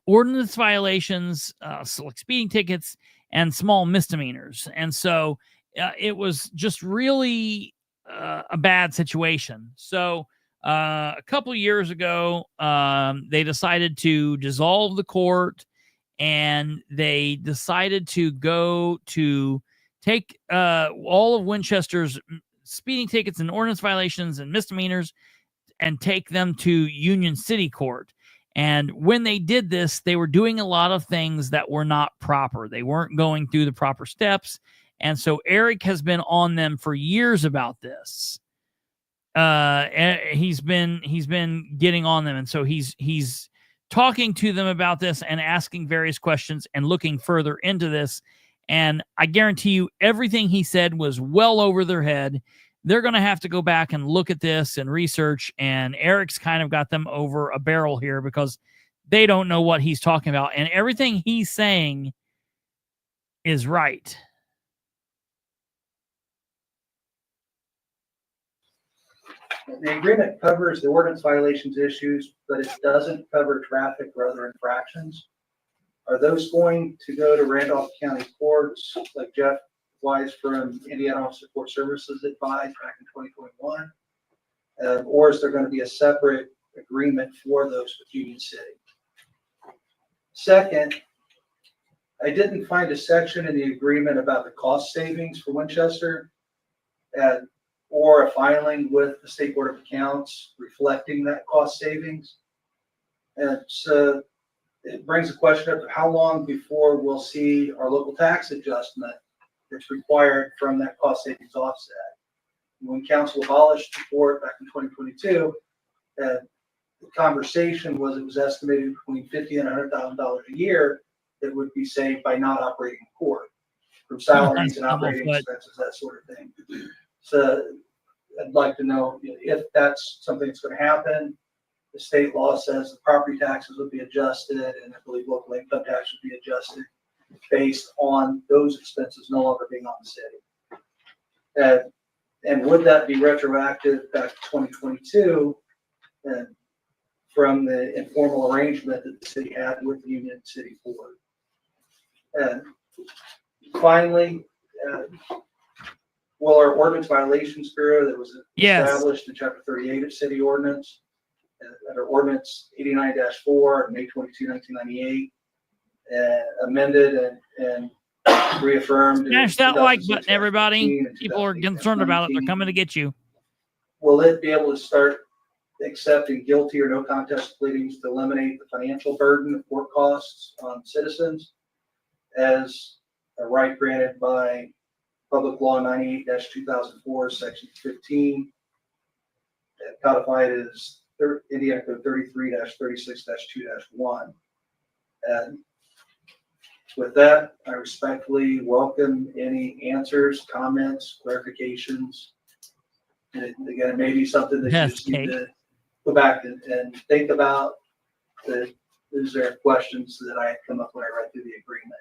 S2: ordinance violations, like speeding tickets, and small misdemeanors. And so it was just really a bad situation. So a couple years ago, they decided to dissolve the court, and they decided to go to take all of Winchester's speeding tickets and ordinance violations and misdemeanors and take them to Union City Court. And when they did this, they were doing a lot of things that were not proper. They weren't going through the proper steps. And so Eric has been on them for years about this. He's been getting on them. And so he's talking to them about this and asking various questions and looking further into this. And I guarantee you everything he said was well over their head. They're going to have to go back and look at this and research. And Eric's kind of got them over a barrel here because they don't know what he's talking about. And everything he's saying is right.
S15: The agreement covers the ordinance violations issues, but it doesn't cover traffic or other infractions. Are those going to go to Randolph County courts, like Jeff Wise from Indiana Office of Court Services advised back in 2021? Or is there going to be a separate agreement for those with Union City? Second, I didn't find a section in the agreement about the cost savings for Winchester or a filing with the State Board of Accounts reflecting that cost savings. And so it brings the question up of how long before we'll see our local tax adjustment that's required from that cost savings offset. When council abolished the court back in 2022, the conversation was it was estimated between $50,000 and $100,000 a year that would be saved by not operating the court from salaries and operating expenses, that sort of thing. So I'd like to know if that's something that's going to happen. The state law says the property taxes would be adjusted, and I believe local income tax would be adjusted based on those expenses no longer being on the city. And would that be retroactive back to 2022 from the informal arrangement that the city had with the Union City Board? And finally, will our Ordinance Violations Bureau that was established in Chapter 38 of City Ordinance, under Ordinance 89-4 on May 22, 1998, amended and reaffirmed.
S2: Smash that like button, everybody. People are concerned about it. They're coming to get you.
S15: Will it be able to start accepting guilty or no contest pleadings to eliminate the financial burden of court costs on citizens as a right granted by Public Law 98-2004, Section 15, codified as Indiana Code 33-36-2-1. And with that, I respectfully welcome any answers, comments, clarifications. And again, it may be something that you just need to go back and think about. Is there questions that I come up when I read through the agreement?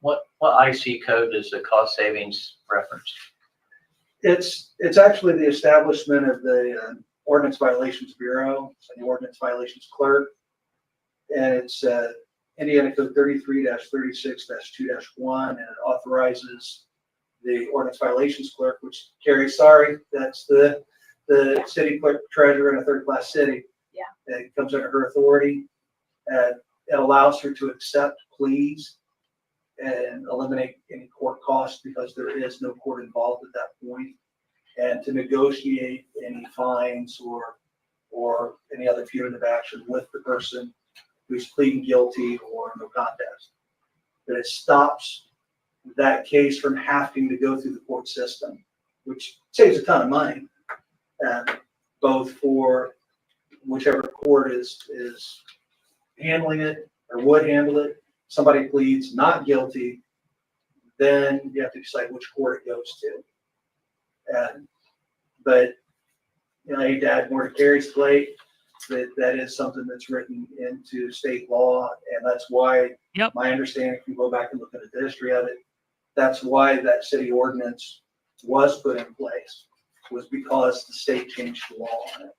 S13: What IC code is the cost savings reference?
S15: It's actually the establishment of the Ordinance Violations Bureau and the Ordinance Violations Clerk, and it's Indiana Code 33-36-2-1, and it authorizes the Ordinance Violations Clerk, which carries, that's the city clerk treasurer in a third-class city.
S11: Yeah.
S15: It comes under her authority. It allows her to accept pleas and eliminate any court costs because there is no court involved at that point, and to negotiate any fines or any other punitive action with the person who's pleading guilty or no contest. But it stops that case from having to go through the court system, which saves a ton of money, both for whichever court is handling it or would handle it. Somebody pleads not guilty, then you have to decide which court it goes to. But I hate to add more to Carrie's plate. That is something that's written into state law, and that's why my understanding, if you go back and look at the history of it, That's why that city ordinance was put in place, was because the state changed the law on it.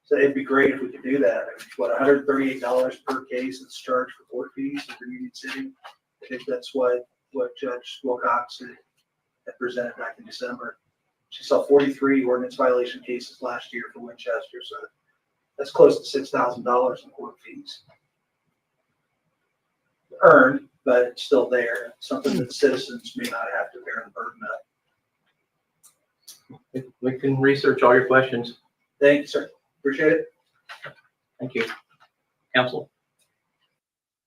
S15: So it'd be great if we could do that. What, $138 per case is charged for court fees for Union City? I think that's what Judge Wilcox had presented back in December. She saw 43 ordinance violation cases last year for Winchester, so that's close to $6,000 in court fees. Earned, but it's still there. Something that citizens may not have to bear the burden of.
S13: We can research all your questions.
S15: Thank you, sir. Appreciate it.
S13: Thank you. Council?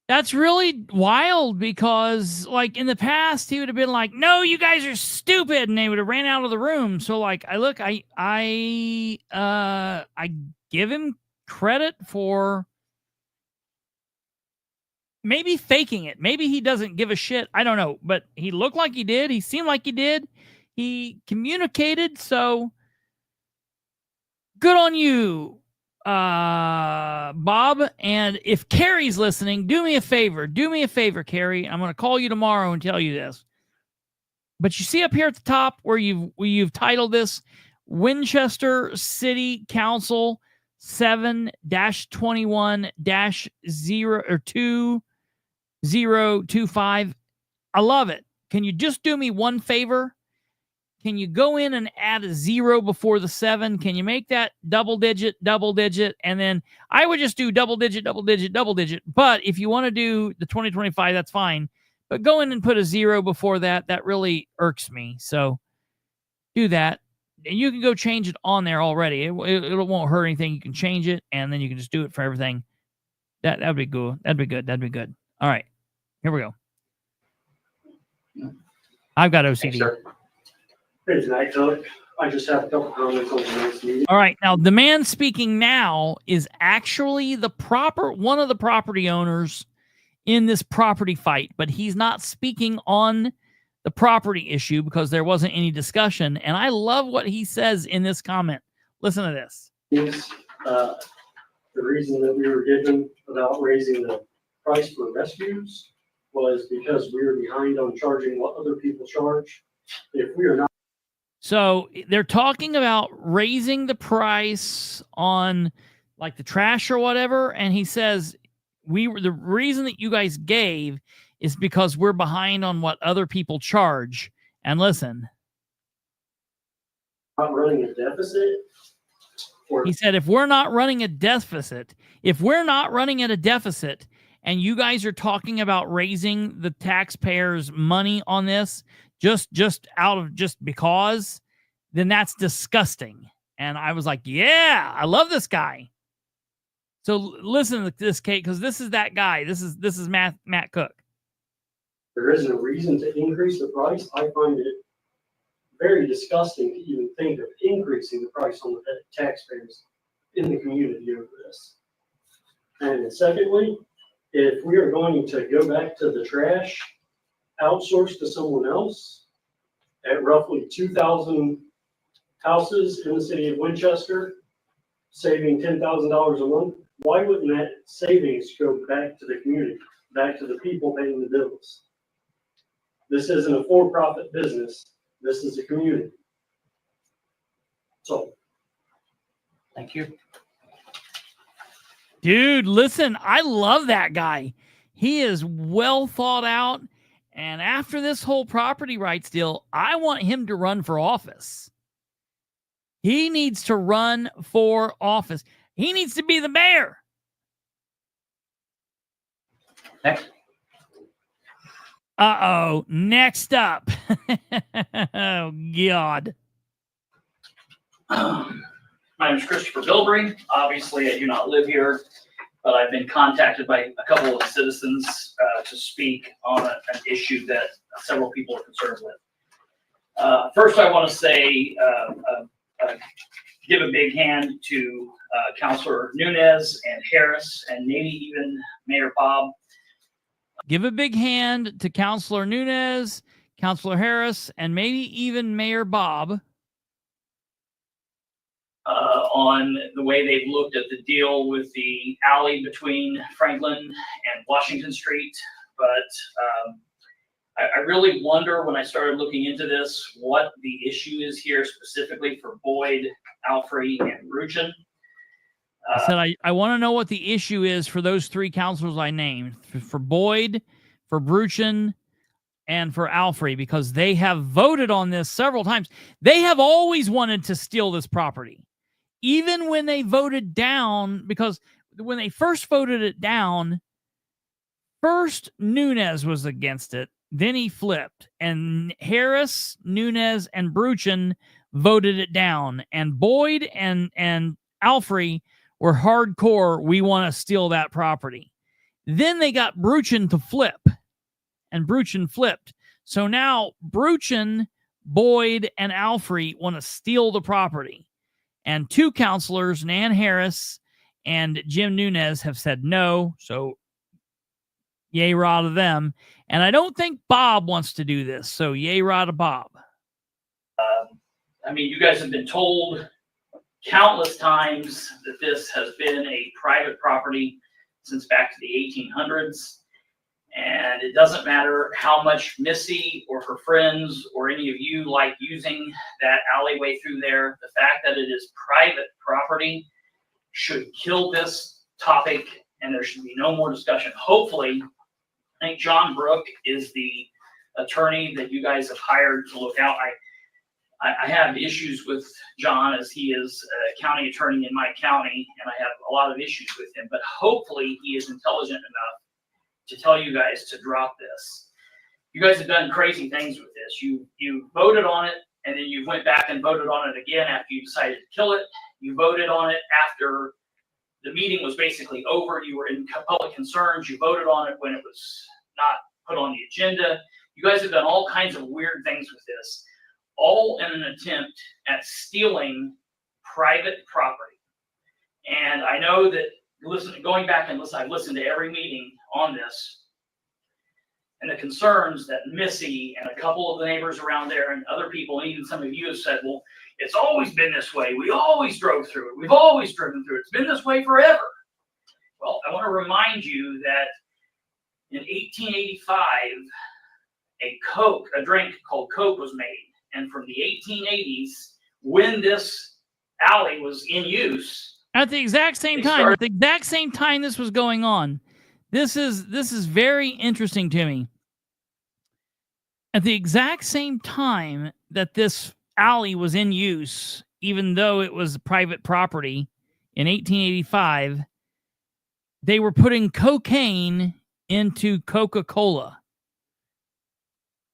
S2: That's really wild because, like, in the past, he would have been like, no, you guys are stupid, and they would have ran out of the room. So, like, I give him credit for maybe faking it. Maybe he doesn't give a shit. I don't know, but he looked like he did. He seemed like he did. He communicated, so good on you, Bob. And if Carrie's listening, do me a favor. Do me a favor, Carrie. I'm going to call you tomorrow and tell you this. But you see up here at the top where you've titled this Winchester City Council 7-21-2025. I love it. Can you just do me one favor? Can you go in and add a 0 before the 7? Can you make that double digit? And then I would just do double digit. But if you want to do the 2025, that's fine. But go in and put a 0 before that. That really irks me. So do that. And you can go change it on there already. It won't hurt anything. You can change it, and then you can just do it for everything. That would be cool. That'd be good. All right. Here we go. I've got OCD.
S16: Thanks, hey, tonight, Doug. I just have a couple comments on tonight's meeting.
S2: All right. Now, the man speaking now is actually one of the property owners in this property fight, but he's not speaking on the property issue because there wasn't any discussion. And I love what he says in this comment. Listen to this.
S16: The reason that we were given about raising the price for rescues was because we were behind on charging what other people charge. If we are not.
S2: So they're talking about raising the price on like the trash or whatever. And he says, the reason that you guys gave is because we're behind on what other people charge. And listen.
S16: Not running a deficit.
S2: He said, if we're not running at a deficit and you guys are talking about raising the taxpayers' money on this just because, then that's disgusting. And I was like, yeah, I love this guy. So listen to this, Kate, because this is that guy. This is Matt Cook.
S16: There isn't a reason to increase the price. I find it very disgusting to even think of increasing the price on the taxpayers in the community over this. And secondly, if we are going to go back to the trash outsourced to someone else at roughly 2,000 houses in the city of Winchester, saving $10,000 a month, why wouldn't that savings go back to the community, back to the people paying the bills? This isn't a for-profit business. This is a community. So,
S13: thank you.
S2: Dude, listen, I love that guy. He is well thought out. And after this whole property rights deal, I want him to run for office. He needs to run for office. He needs to be the mayor.
S13: Next.
S2: Uh-oh. Next up. Oh, God.
S17: My name is Kristopher Bilbrey. Obviously, I do not live here, but I've been contacted by a couple of citizens to speak on an issue that several people are concerned with. First, I want to say, give a big hand to Councilor Nunez and Harris, and maybe even Mayor Bob.
S2: Give a big hand to Councilor Nunez, Councilor Harris, and maybe even Mayor Bob.
S17: On the way they've looked at the deal with the alley between Franklin and Washington Street. But I really wonder when I started looking into this, what the issue is here specifically for Boyd, Alfrey, and Ruchin.
S2: I said, I want to know what the issue is for those three counselors I named, for Boyd, for Bruchin, and for Alfrey, because they have voted on this several times. They have always wanted to steal this property. Even when they voted down, because when they first voted it down, first Nunes was against it, then he flipped, and Harris, Nunes, and Bruchin voted it down, and Boyd and Alfrey were hardcore, we want to steal that property. Then they got Bruchin to flip, and Bruchin flipped. So now Bruchin, Boyd, and Alfrey want to steal the property. And two counselors, Nan Harris and Jim Nunes, have said no. So yay rah to them. And I don't think Bob wants to do this. So yay rah to Bob.
S17: I mean, you guys have been told countless times that this has been a private property since back to the 1800s. And it doesn't matter how much Missy or her friends or any of you like using that alleyway through there. The fact that it is private property should kill this topic, and there should be no more discussion. Hopefully, I think John Brook is the attorney that you guys have hired to look out. I have issues with John, as he is a county attorney in my county, and I have a lot of issues with him, but hopefully he is intelligent enough to tell you guys to drop this. You guys have done crazy things with this. You voted on it, and then you went back and voted on it again after you decided to kill it. You voted on it after the meeting was basically over. You were in public concerns. You voted on it when it was not put on the agenda. You guys have done all kinds of weird things with this, all in an attempt at stealing private property. And I know that going back and I've listened to every meeting on this, and the concerns that Missy and a couple of the neighbors around there and other people, and even some of you, have said, well, it's always been this way. We always drove through it. We've always driven through it. It's been this way forever. Well, I want to remind you that in 1885, a drink called Coke was made. And from the 1880s, when this alley was in use,
S2: at the exact same time this was going on. This is very interesting to me. At the exact same time that this alley was in use, even though it was private property, in 1885, they were putting cocaine into Coca-Cola.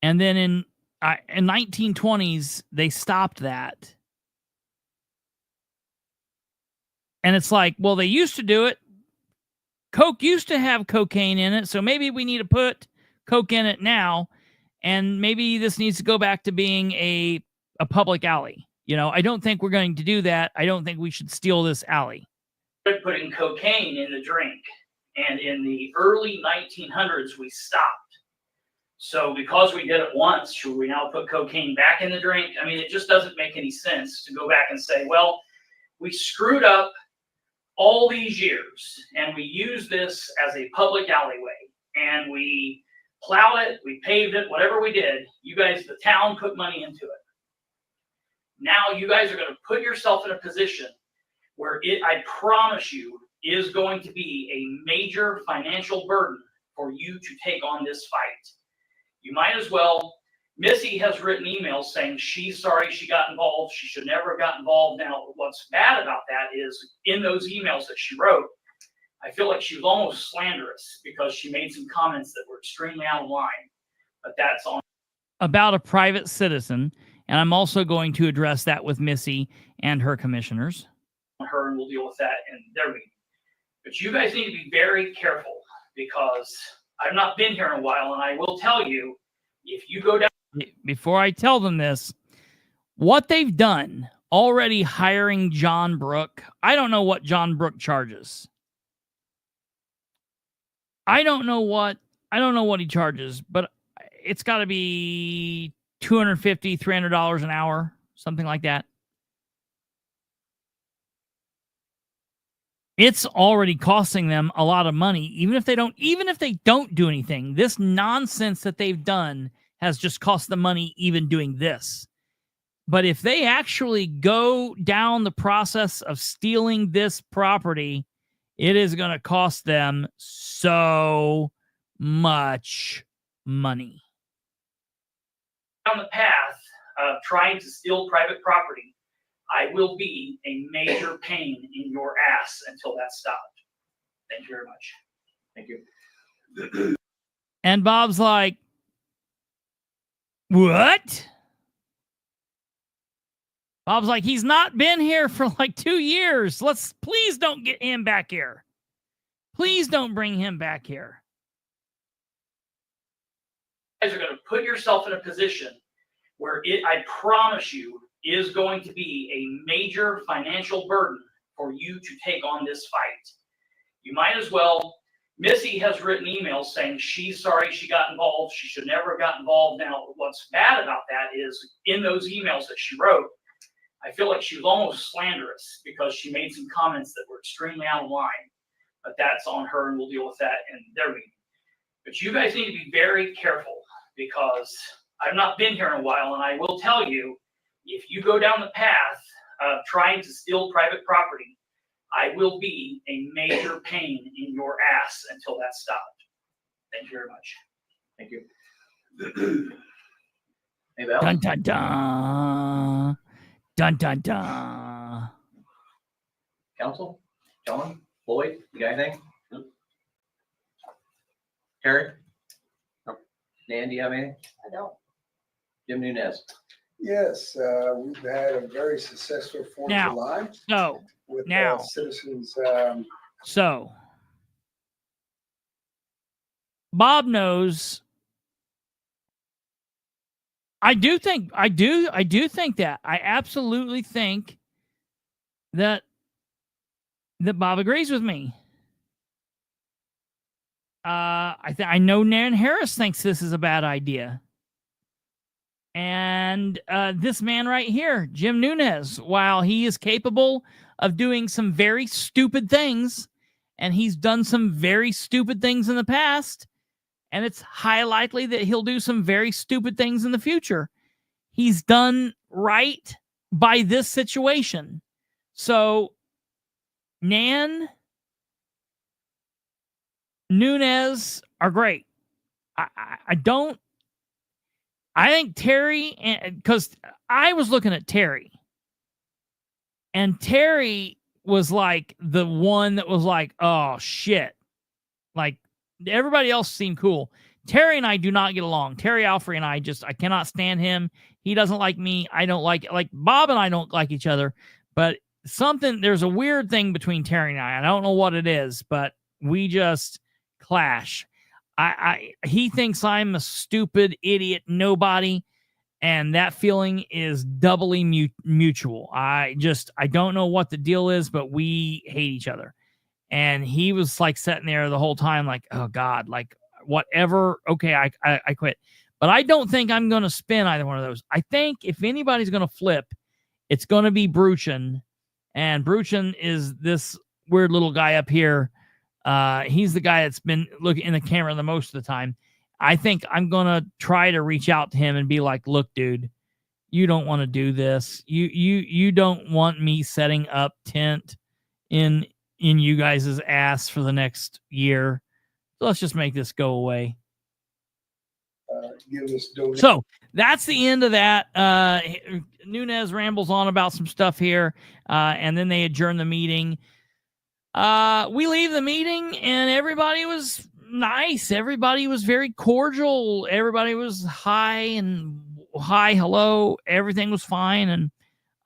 S2: And then in 1920s, they stopped that. And it's like, well, they used to do it. Coke used to have cocaine in it, so maybe we need to put Coke in it now, and maybe this needs to go back to being a public alley. You know, I don't think we're going to do that. I don't think we should steal this alley.
S17: Putting cocaine in the drink, and in the early 1900s, we stopped. So because we did it once, should we now put cocaine back in the drink? I mean, it just doesn't make any sense to go back and say, well, we screwed up all these years, and we used this as a public alleyway, and we plowed it, we paved it, whatever we did. You guys, the town, put money into it. Now you guys are going to put yourself in a position where it, I promise you, is going to be a major financial burden for you to take on this fight. You might as well. Missy has written emails saying she's sorry she got involved. She should never have got involved. Now, what's bad about that is in those emails that she wrote, I feel like she was almost slanderous because she made some comments that were extremely out of line. But that's on.
S2: About a private citizen, and I'm also going to address that with Missy and her commissioners.
S17: Her, and we'll deal with that in their meeting. But you guys need to be very careful, because I've not been here in a while, and I will tell you, if you go down.
S2: Before I tell them this, what they've done already hiring John Brook, I don't know what John Brook charges. I don't know what he charges, but it's got to be $250, $300 an hour, something like that. it's already costing them a lot of money. Even if they don't do anything, this nonsense that they've done has just cost them money even doing this. But if they actually go down the process of stealing this property, it is going to cost them so much money.
S17: Down the path of trying to steal private property, I will be a major pain in your ass until that's stopped. Thank you very much.
S13: Thank you.
S2: And Bob's like, what? Bob's like, he's not been here for like 2 years. Please don't get him back here. Please don't bring him back here.
S17: You guys are going to put yourself in a position where I promise you, is going to be a major financial burden for you to take on this fight. You might as well. Missy has written emails saying she's sorry she got involved. She should never have got involved. Now, what's bad about that is in those emails that she wrote, I feel like she was almost slanderous because she made some comments that were extremely out of line. But that's on her, and we'll deal with that in their meeting. But you guys need to be very careful because I've not been here in a while, and I will tell you, if you go down the path of trying to steal private property, I will be a major pain in your ass until that's stopped. Thank you very much.
S13: Thank you. Hey, Val.
S2: Dun, dun, dun. Dun, dun, dun.
S13: Council? John? Floyd? You got anything? Nope. Terry? Nope. Dan, do you have anything?
S18: I don't.
S13: Jim Nunez?
S18: Yes, we've had a very successful 4th of July. With citizens.
S2: So Bob knows. I do think that. I absolutely think that Bob agrees with me. I know Nan Harris thinks this is a bad idea. And this man right here, Jim Nunez, while he is capable of doing some very stupid things, and he's done some very stupid things in the past, and it's high likely that he'll do some very stupid things in the future, he's done right by this situation. So, Nan, Nunez are great. I think Terry, because I was looking at Terry, and Terry was like the one that was like, oh, shit. Like, everybody else seemed cool. Terry and I do not get along. Terry Alfrey and I cannot stand him. He doesn't like me. I don't like Bob and I don't like each other, but there's a weird thing between Terry and I. I don't know what it is, but we just clash. He thinks I'm a stupid idiot nobody, and that feeling is doubly mutual. I don't know what the deal is, but we hate each other. And he was like sitting there the whole time like, oh God, like whatever. Okay, I quit. But I don't think I'm going to spin either one of those. I think if anybody's going to flip, it's going to be Bruchin. And Bruchin is this weird little guy up here. He's the guy that's been looking in the camera the most of the time. I think I'm going to try to reach out to him and be like, look, dude, you don't want to do this. You don't want me setting up tent in you guys' ass for the next year. So let's just make this go away. So that's the end of that. Nunez rambles on about some stuff here, and then they adjourn the meeting. We leave the meeting and everybody was nice. Everybody was very cordial. Everybody was hi, hello. Everything was fine.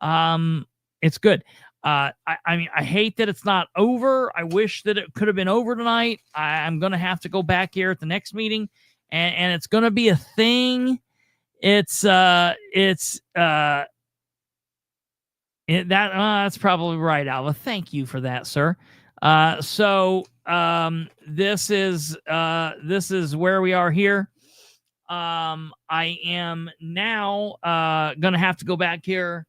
S2: And it's good. I mean, I hate that it's not over. I wish that it could have been over tonight. I'm going to have to go back here at the next meeting and it's going to be a thing. That's probably right, Alva. Thank you for that, sir. This is where we are here. I am now gonna have to go back here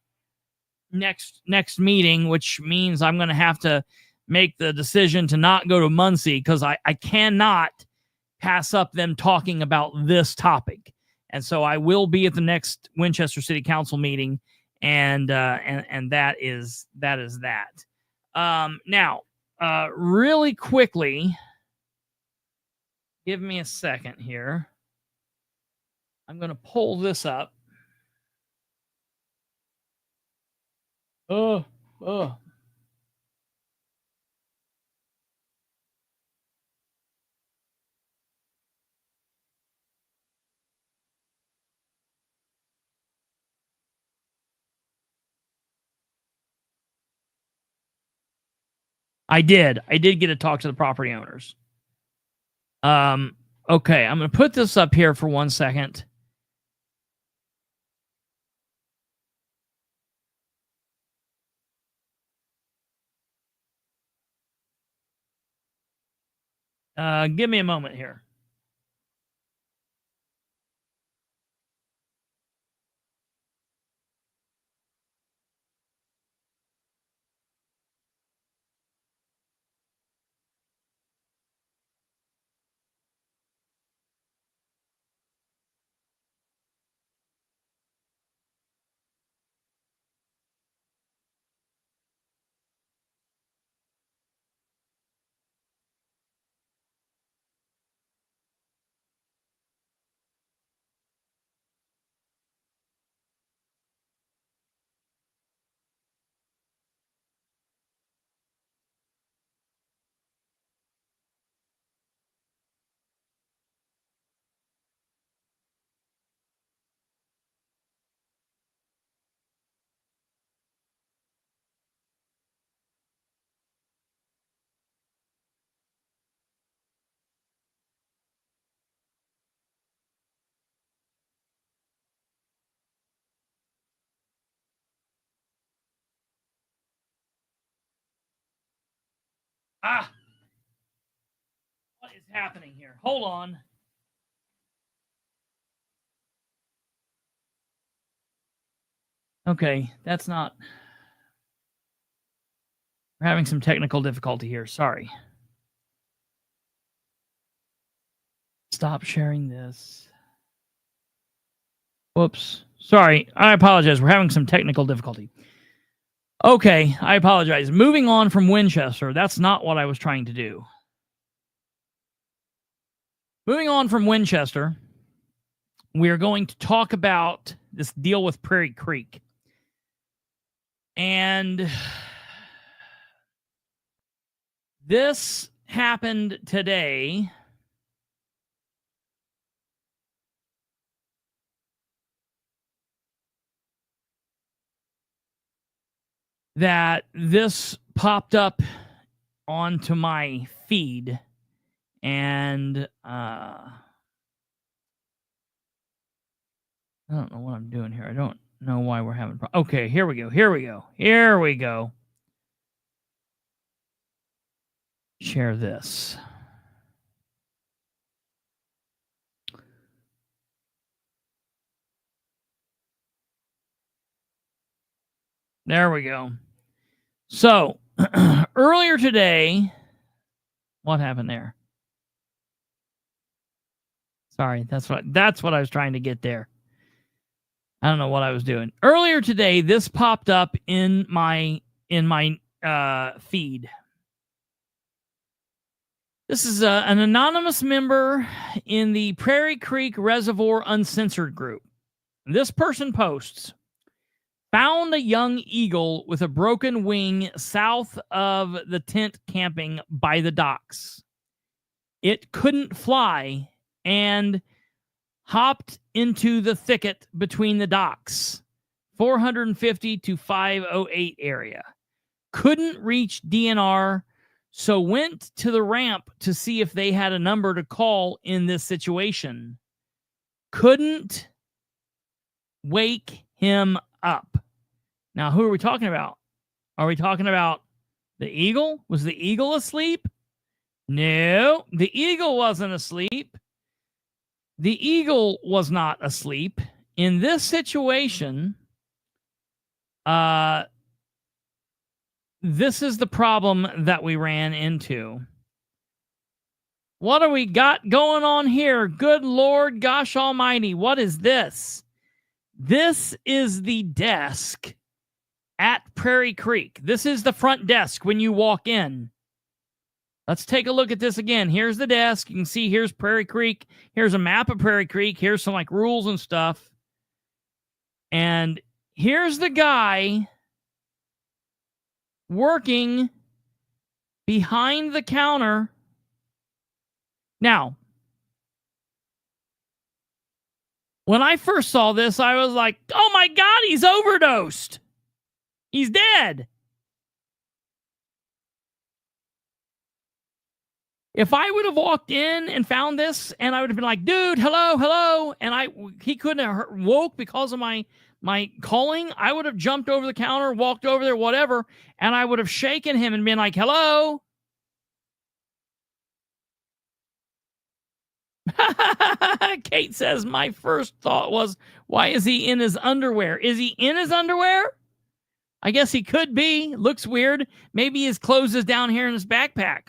S2: next meeting, which means I'm gonna have to make the decision to not go to Muncie because I cannot pass up them talking about this topic. And so I will be at the next Winchester City Council meeting, and that is that. Now, really quickly, give me a second here. I'm going to pull this up. Oh. I did get to talk to the property owners. Okay, I'm going to put this up here for 1 second. Give me a moment here. What is happening here? Hold on. Okay, that's not... We're having some technical difficulty here. Sorry. Stop sharing this. Whoops. Sorry. I apologize. We're having some technical difficulty. Okay, I apologize. Moving on from Winchester. That's not what I was trying to do. Moving on from Winchester, we are going to talk about this deal with Prairie Creek. And this happened today. That this popped up onto my feed, and I don't know what I'm doing here. I don't know why we're having okay, here we go. Share this. There we go. So, earlier today, what happened there? Sorry, that's what I was trying to get there. I don't know what I was doing. Earlier today, this popped up in my feed. This is an anonymous member in the Prairie Creek Reservoir Uncensored group. This person posts, found a young eagle with a broken wing south of the tent camping by the docks. It couldn't fly and hopped into the thicket between the docks, 450 to 508 area. Couldn't reach DNR, so went to the ramp to see if they had a number to call in this situation. Couldn't wake him up. Now, who are we talking about? Are we talking about the eagle? Was the eagle asleep? No, the eagle wasn't asleep. The eagle was not asleep. In this situation, this is the problem that we ran into. What do we got going on here? Good Lord, gosh almighty, what is this? This is the desk at Prairie Creek. This is the front desk when you walk in. Let's take a look at this again. Here's the desk. You can see here's Prairie Creek. Here's a map of Prairie Creek. Here's some like rules and stuff. And here's the guy working behind the counter. Now, when I first saw this, I was like, oh my God, he's overdosed. He's dead. If I would have walked in and found this and I would have been like, dude, hello, hello. And he couldn't have woke because of my calling, I would have jumped over the counter, walked over there, whatever. And I would have shaken him and been like, hello. Kate says, my first thought was, why is he in his underwear? Is he in his underwear? I guess he could be. Looks weird. Maybe his clothes is down here in his backpack.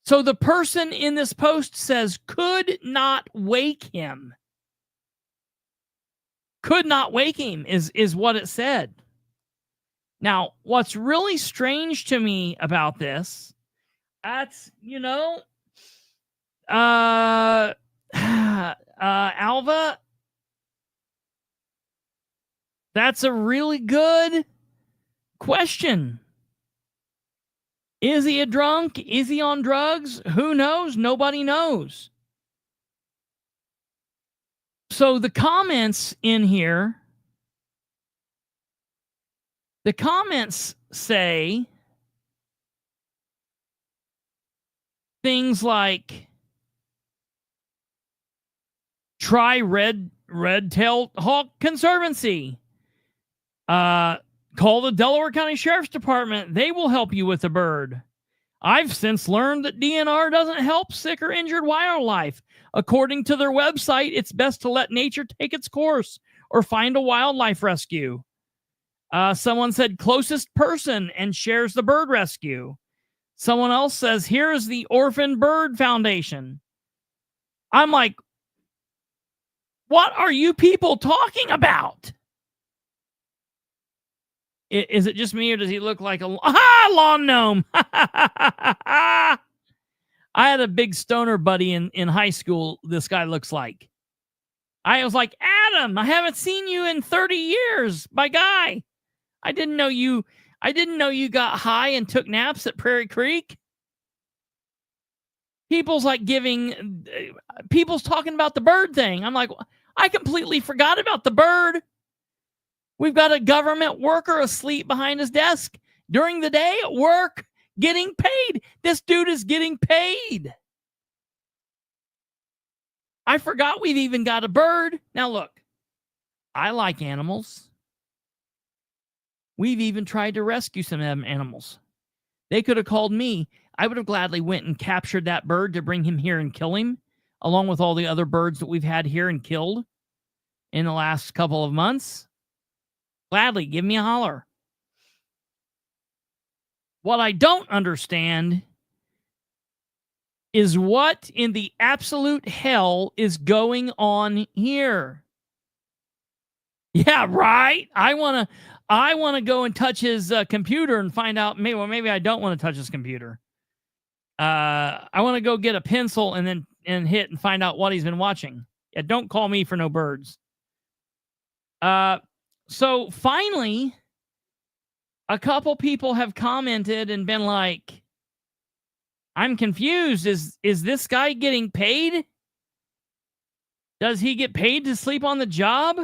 S2: So the person in this post says, could not wake him. Could not wake him is what it said. Now, what's really strange to me about this, that's, Alva, that's a really good question. Is he a drunk? Is he on drugs? Who knows? Nobody knows. So the comments in here, the comments say things like, try red-tailed hawk conservancy. Call the Delaware County Sheriff's Department. They will help you with the bird. I've since learned that DNR doesn't help sick or injured wildlife. According to their website, it's best to let nature take its course or find a wildlife rescue. Someone said closest person and shares the bird rescue. Someone else says, here's the Orphan Bird Foundation. I'm like, what are you people talking about? Is it just me, or does he look like a lawn gnome? I had a big stoner buddy in high school. This guy looks like. I was like, Adam, I haven't seen you in 30 years. My guy. I didn't know you got high and took naps at Prairie Creek. People's talking about the bird thing. I'm like, I completely forgot about the bird. We've got a government worker asleep behind his desk during the day at work getting paid. This dude is getting paid. I forgot we've even got a bird. Now look, I like animals. We've even tried to rescue some of them animals. They could have called me. I would have gladly went and captured that bird to bring him here and kill him, along with all the other birds that we've had here and killed in the last couple of months. Gladly, give me a holler. What I don't understand is what in the absolute hell is going on here. Yeah, right. I want to go and touch his computer and find out. Maybe I don't want to touch his computer. I want to go get a pencil and hit and find out what he's been watching. Yeah, don't call me for no birds. So finally, a couple people have commented and been like, I'm confused. Is this guy getting paid? Does he get paid to sleep on the job?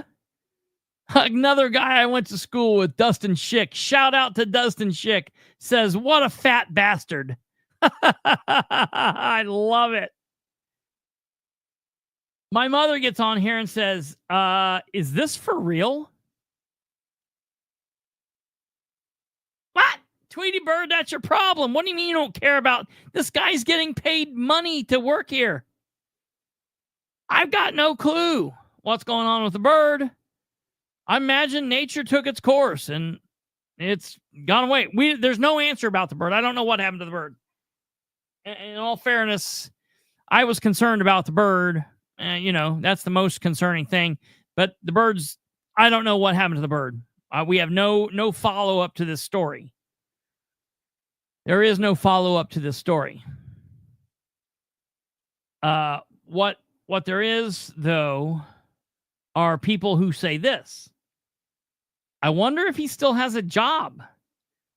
S2: Another guy I went to school with, Dustin Schick. Shout out to Dustin Schick. Says, what a fat bastard. I love it. My mother gets on here and says, is this for real? What? Tweety Bird, that's your problem. What do you mean you don't care about? This guy's getting paid money to work here. I've got no clue what's going on with the bird. I imagine nature took its course and It's gone away. There's no answer about the bird. I don't know what happened to the bird. In all fairness, I was concerned about the bird. That's the most concerning thing. But the birds, I don't know what happened to the bird. We have no follow-up to this story. There is no follow-up to this story. What there is, though, are people who say this. I wonder if he still has a job.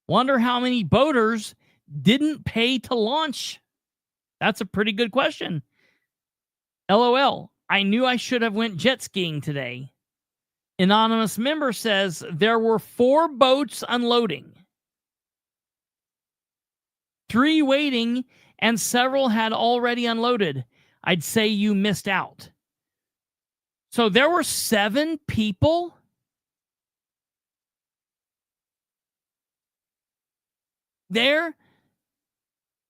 S2: Wonder how many boaters didn't pay to launch. That's a pretty good question. LOL. I knew I should have went jet skiing today. Anonymous member says there were 4 boats unloading, 3 waiting, and several had already unloaded. I'd say you missed out. So there were 7 people. There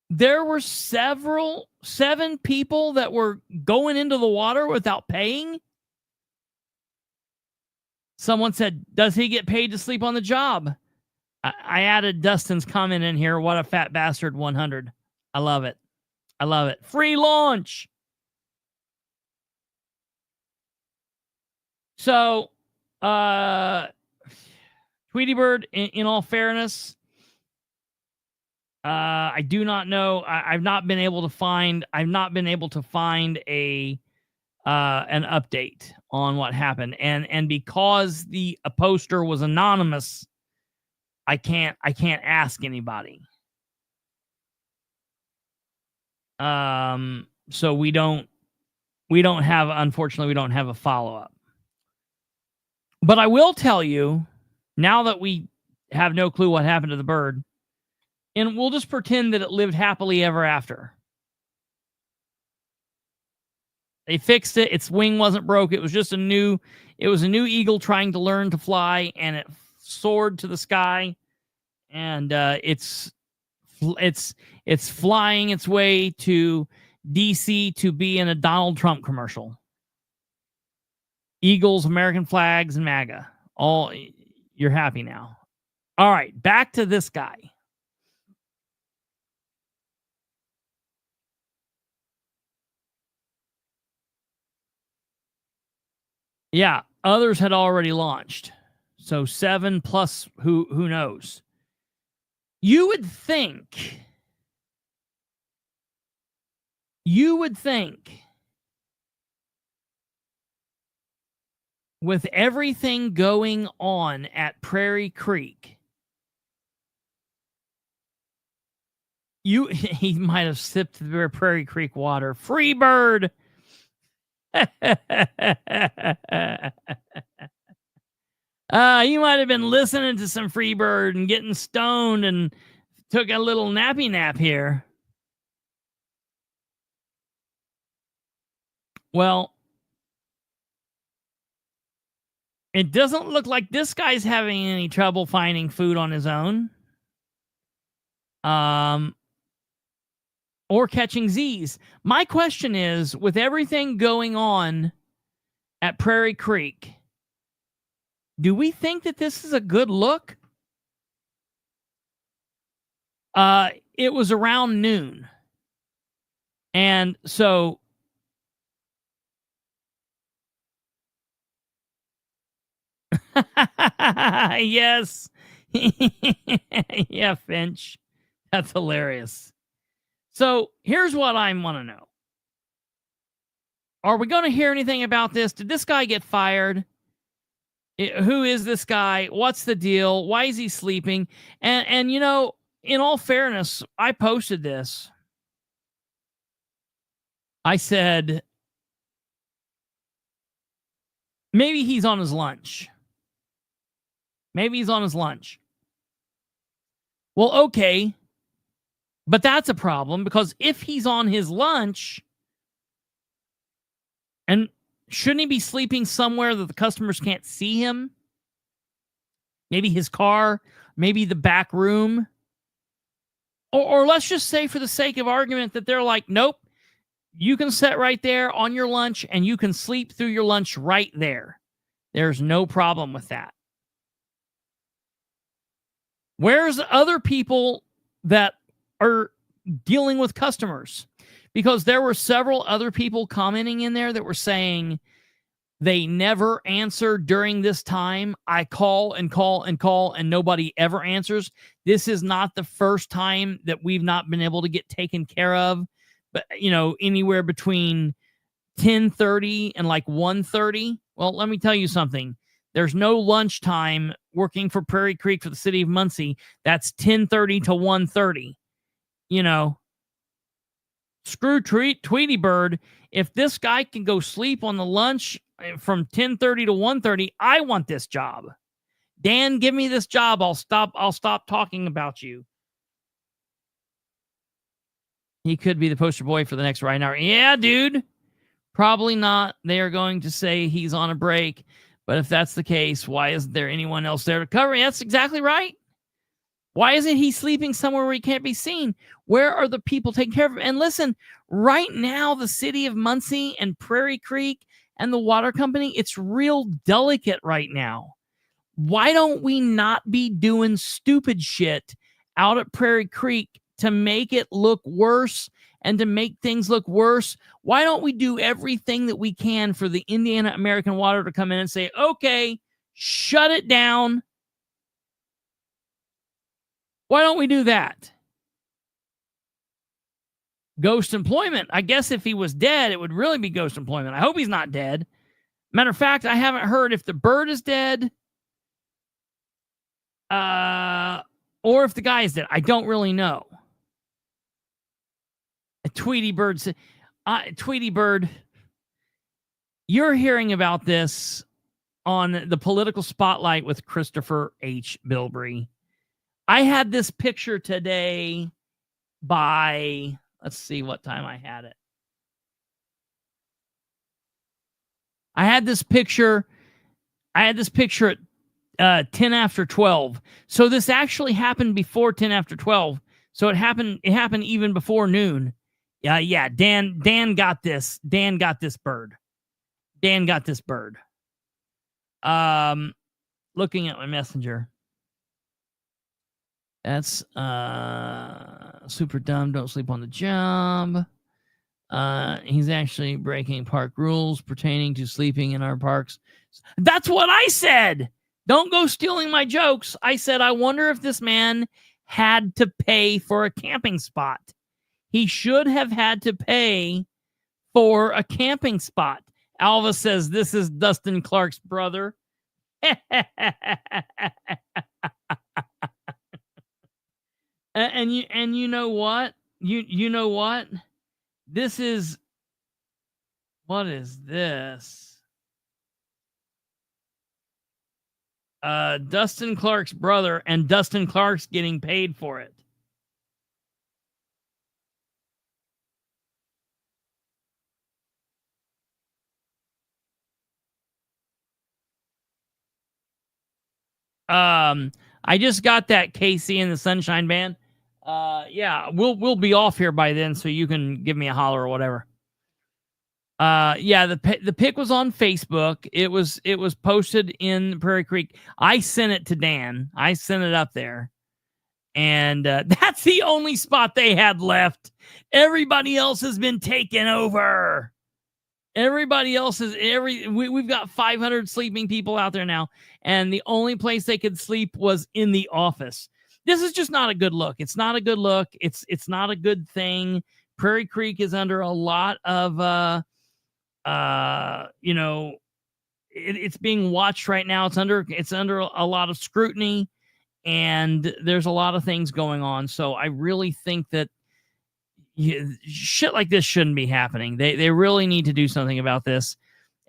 S2: were 7 people that were going into the water without paying. Someone said, does he get paid to sleep on the job? I added Dustin's comment in here. What a fat bastard 100. I love it. I love it. Free launch. So, Tweety Bird, in all fairness, I do not know. I've not been able to find a an update on what happened, and because the poster was anonymous, I can't ask anybody. So we don't have, unfortunately, we don't have a follow-up. But I will tell you, now that we have no clue what happened to the bird, and we'll just pretend that it lived happily ever after. They fixed it. Its wing wasn't broke. It was just a new eagle trying to learn to fly, and it soared to the sky, and it's flying its way to DC to be in a Donald Trump commercial. Eagles, American flags, and MAGA. All, you're happy now. All right, back to this guy. Yeah, others had already launched. So 7 plus who knows. You would think with everything going on at Prairie Creek, he might have sipped the Prairie Creek water. Free bird. You might have been listening to some Freebird and getting stoned and took a little nappy nap here. Well, it doesn't look like this guy's having any trouble finding food on his own. Or catching Z's. My question is, with everything going on at Prairie Creek, do we think that this is a good look? It was around noon. And so yes. Yeah, Finch. That's hilarious. So here's what I want to know. Are we going to hear anything about this? Did this guy get fired? Who is this guy? What's the deal? Why is he sleeping? And you know, in all fairness, I posted this. I said, maybe he's on his lunch. Maybe he's on his lunch. Well, okay. But that's a problem, because if he's on his lunch, and shouldn't he be sleeping somewhere that the customers can't see him? Maybe his car, maybe the back room. Or let's just say, for the sake of argument, that they're like, nope, you can sit right there on your lunch and you can sleep through your lunch right there. There's no problem with that. Where's other people that are dealing with customers? Because there were several other people commenting in there that were saying they never answer during this time. I call and call and call and nobody ever answers. This is not the first time that we've not been able to get taken care of. But, you know, anywhere between 10:30 and like 1:30. Well, let me tell you something. There's no lunchtime working for Prairie Creek for the city of Muncie. That's 10:30 to 1:30. You know, screw Tweety Bird. If this guy can go sleep on the lunch from 10:30 to 1:30, I want this job. Dan, give me this job. I'll stop talking about you. He could be the poster boy for the next right hour. Yeah, dude. Probably not. They are going to say he's on a break. But if that's the case, why isn't there anyone else there to cover? That's exactly right. Why isn't he sleeping somewhere where he can't be seen? Where are the people taking care of him? And listen, right now, the city of Muncie and Prairie Creek and the water company, it's real delicate right now. Why don't we not be doing stupid shit out at Prairie Creek to make it look worse and to make things look worse? Why don't we do everything that we can for the Indiana American Water to come in and say, okay, shut it down? Why don't we do that? Ghost employment. I guess if he was dead, it would really be ghost employment. I hope he's not dead. Matter of fact, I haven't heard if the bird is dead or if the guy is dead. I don't really know. Tweety Bird said, Tweety Bird, you're hearing about this on the Political Spotlight with Kristopher H. Bilbrey. I had this picture today by, let's see what time I had it. I had this picture at 10 after 12. So this actually happened before 10 after 12. So it happened even before noon. Yeah, Dan got this. Dan got this bird. Dan got this bird. Looking at my messenger. That's super dumb. Don't sleep on the job. He's actually breaking park rules pertaining to sleeping in our parks. That's what I said. Don't go stealing my jokes. I said, I wonder if this man had to pay for a camping spot. He should have had to pay for a camping spot. Alva says, this is Dustin Clark's brother. And you know what? You know what? This is, what is this? Dustin Clark's brother, and Dustin Clark's getting paid for it. I just got that Casey and the Sunshine Band. Yeah, we'll be off here by then, so you can give me a holler or whatever. Yeah, the pic was on Facebook. It was posted in Prairie Creek. I sent it to Dan. I sent it up there, and that's the only spot they had left. Everybody else has been taken over. Everybody else is we've got 500 sleeping people out there now, and the only place they could sleep was in the office. This is just not a good look. It's not a good look. It's not a good thing. Prairie Creek is under a lot of it's being watched right now. It's under a lot of scrutiny, and there's a lot of things going on. So I really think that shit like this shouldn't be happening. They really need to do something about this.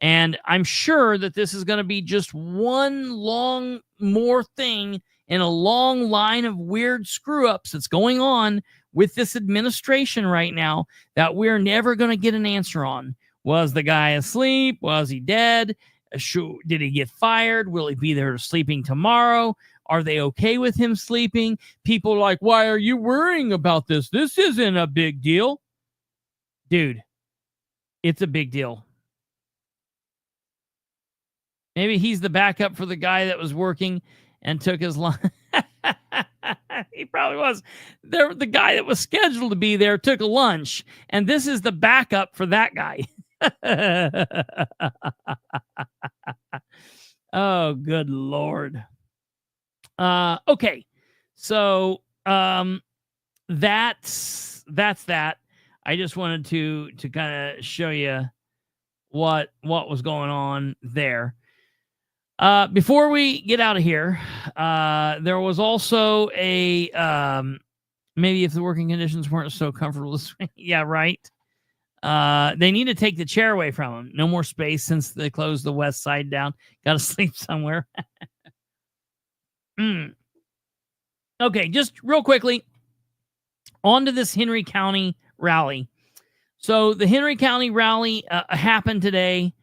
S2: And I'm sure that this is going to be just one long more thing in a long line of weird screw-ups that's going on with this administration right now that we're never going to get an answer on. Was the guy asleep? Was he dead? Did he get fired? Will he be there sleeping tomorrow? Are they okay with him sleeping? People are like, why are you worrying about this? This isn't a big deal. Dude, it's a big deal. Maybe he's the backup for the guy that was working and took his line. He probably was. There, the guy that was scheduled to be there took a lunch, and this is the backup for that guy. Oh, good Lord. Okay. So, that's that. I just wanted to kind of show you what was going on there. Before we get out of here, there was also a maybe if the working conditions weren't so comfortable. Yeah, right. They need to take the chair away from him. No more space since they closed the west side down. Got to sleep somewhere. Okay, just real quickly, on to this Henry County rally. So the Henry County rally happened today.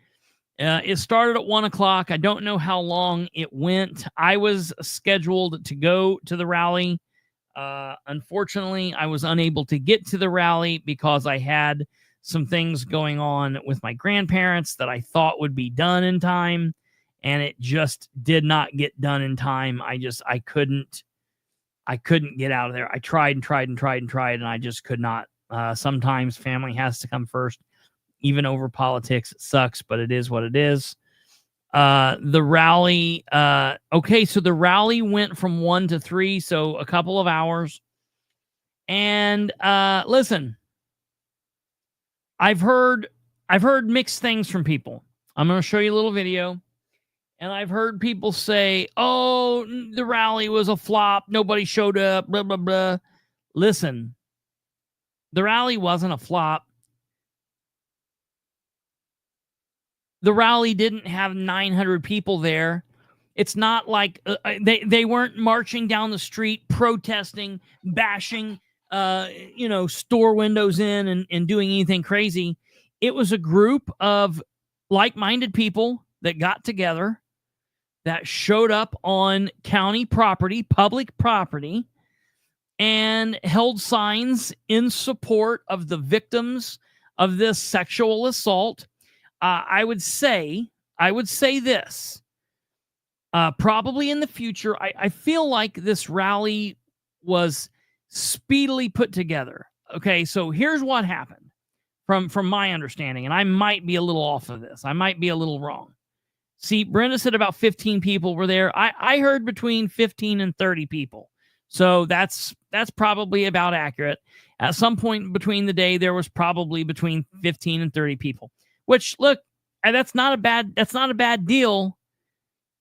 S2: It started at 1 o'clock. I don't know how long it went. I was scheduled to go to the rally. Unfortunately, I was unable to get to the rally because I had some things going on with my grandparents that I thought would be done in time, and it just did not get done in time. I couldn't get out of there. I tried, and I just could not. Sometimes family has to come first, even over politics. It sucks, but it is what it is. The rally, okay, so the rally went from 1 to 3, so a couple of hours. And listen, I've heard mixed things from people. I'm going to show you a little video. And I've heard people say, oh, the rally was a flop. Nobody showed up, blah, blah, blah. Listen, the rally wasn't a flop. The rally didn't have 900 people there. It's not like they weren't marching down the street, protesting, bashing, store windows in and doing anything crazy. It was a group of like-minded people that got together, that showed up on county property, public property, and held signs in support of the victims of this sexual assault. I would say this. Probably in the future, I feel like this rally was speedily put together. Okay, so here's what happened from my understanding, and I might be a little off of this. I might be a little wrong. See, Brenda said about 15 people were there. I heard between 15 and 30 people. So that's probably about accurate. At some point between the day, there was probably between 15 and 30 people. Which, look, that's not a bad deal.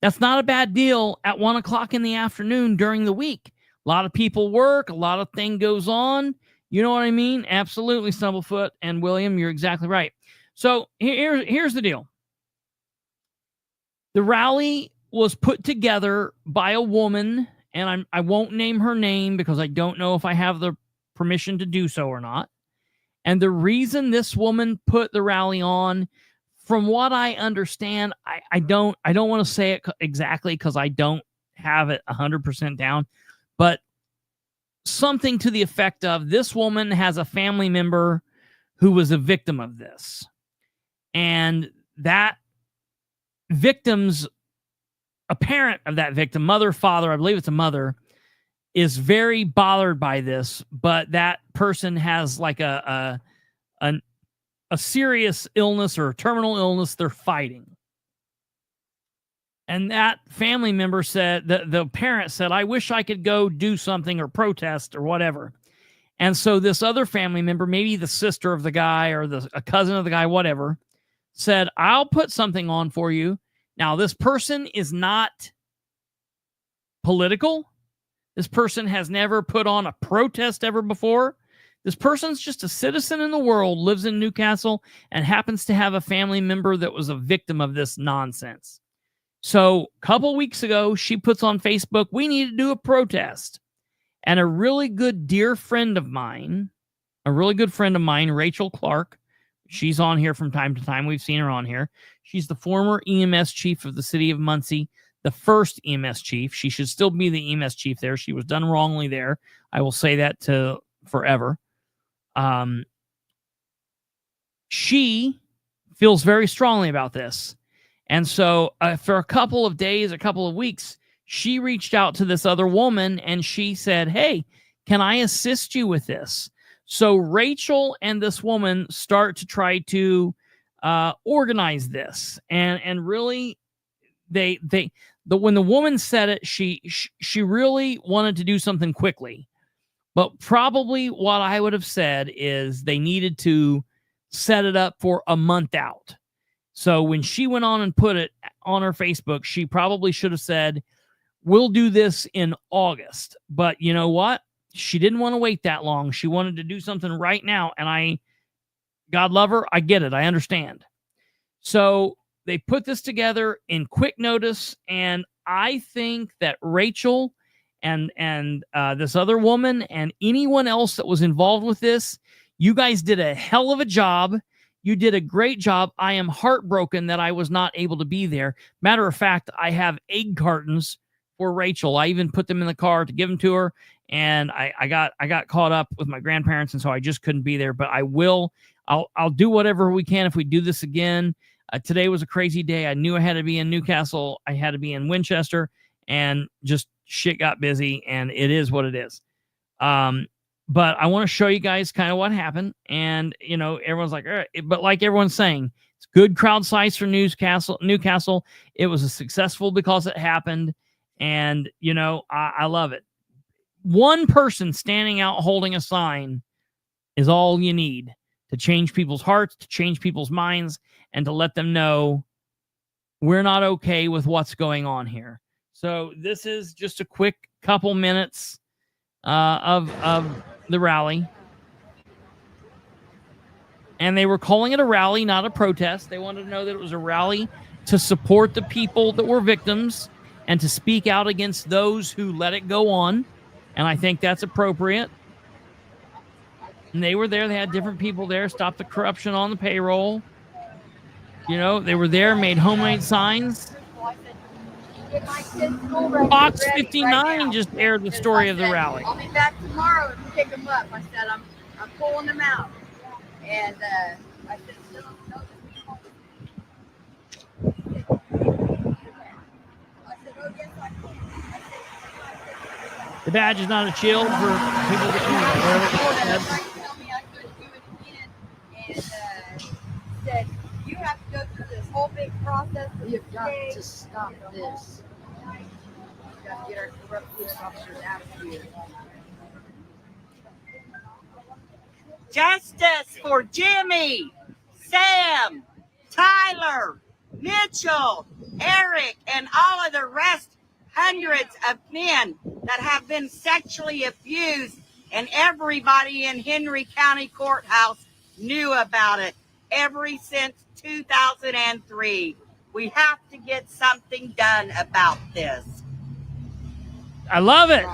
S2: That's not a bad deal at 1 o'clock in the afternoon during the week. A lot of people work. A lot of thing goes on. You know what I mean? Absolutely, Stumblefoot and William, you're exactly right. So here's the deal. The rally was put together by a woman, and I won't name her name because I don't know if I have the permission to do so or not. And the reason this woman put the rally on, from what I understand, I don't want to say it exactly because I don't have it 100% down, but something to the effect of this woman has a family member who was a victim of this. And that a parent of that victim, mother, father, I believe it's a mother, is very bothered by this, but that person has like a serious illness or a terminal illness they're fighting. And that family member said, the parent said, I wish I could go do something or protest or whatever. And so this other family member, maybe the sister of the guy or a cousin of the guy, whatever, said, I'll put something on for you. Now, this person is not political. This person has never put on a protest ever before. This person's just a citizen in the world, lives in Newcastle, and happens to have a family member that was a victim of this nonsense. So a couple weeks ago, she puts on Facebook, we need to do a protest. And a really good dear friend of mine, Rachel Clark, she's on here from time to time. We've seen her on here. She's the former EMS chief of the city of Muncie, the first EMS chief. She should still be the EMS chief there. She was done wrongly there. I will say that to forever. She feels very strongly about this. And so for a couple of days, a couple of weeks, she reached out to this other woman and she said, hey, can I assist you with this? So Rachel and this woman start to try to organize this, and really when the woman said it, she really wanted to do something quickly. But probably what I would have said is they needed to set it up for a month out. So when she went on and put it on her Facebook, she probably should have said, we'll do this in August. But you know what? She didn't want to wait that long. She wanted to do something right now. And God love her, I get it. I understand. So they put this together in quick notice. And I think that Rachel and this other woman and anyone else that was involved with this, you guys did a hell of a job. You did a great job. I am heartbroken that I was not able to be there. Matter of fact, I have egg cartons for Rachel. I even put them in the car to give them to her. And I got caught up with my grandparents, and so I just couldn't be there. But I'll do whatever we can if we do this again. Today was a crazy day. I knew I had to be in Newcastle. I had to be in Winchester, and just shit got busy, and it is what it is. But I want to show you guys kind of what happened. And, everyone's like, all right. But like everyone's saying, it's good crowd size for Newcastle. It was a successful because it happened. And, I love it. One person standing out holding a sign is all you need to change people's hearts, to change people's minds, and to let them know we're not okay with what's going on here. So this is just a quick couple minutes of the rally. And they were calling it a rally, not a protest. They wanted to know that it was a rally to support the people that were victims and to speak out against those who let it go on. And I think that's appropriate. And they were there. They had different people there. Stop the corruption on the payroll. They were there, made homemade signs. Fox 59 just aired the story of the rally.
S19: I'll be back tomorrow and pick them up. I said, I'm pulling them out. And I said,
S2: the badge is not a shield for people that
S19: tell me I couldn't do it again. And said, you have to go through this whole big process. You've got to stop this. We've got to get our corrupt police officers out of here.
S20: Justice for Jimmy, Sam, Tyler, Mitchell, Eric, and all of the rest, hundreds of men that have been sexually abused, and everybody in Henry County Courthouse knew about it ever since 2003. We have to get something done about this.
S2: I love it.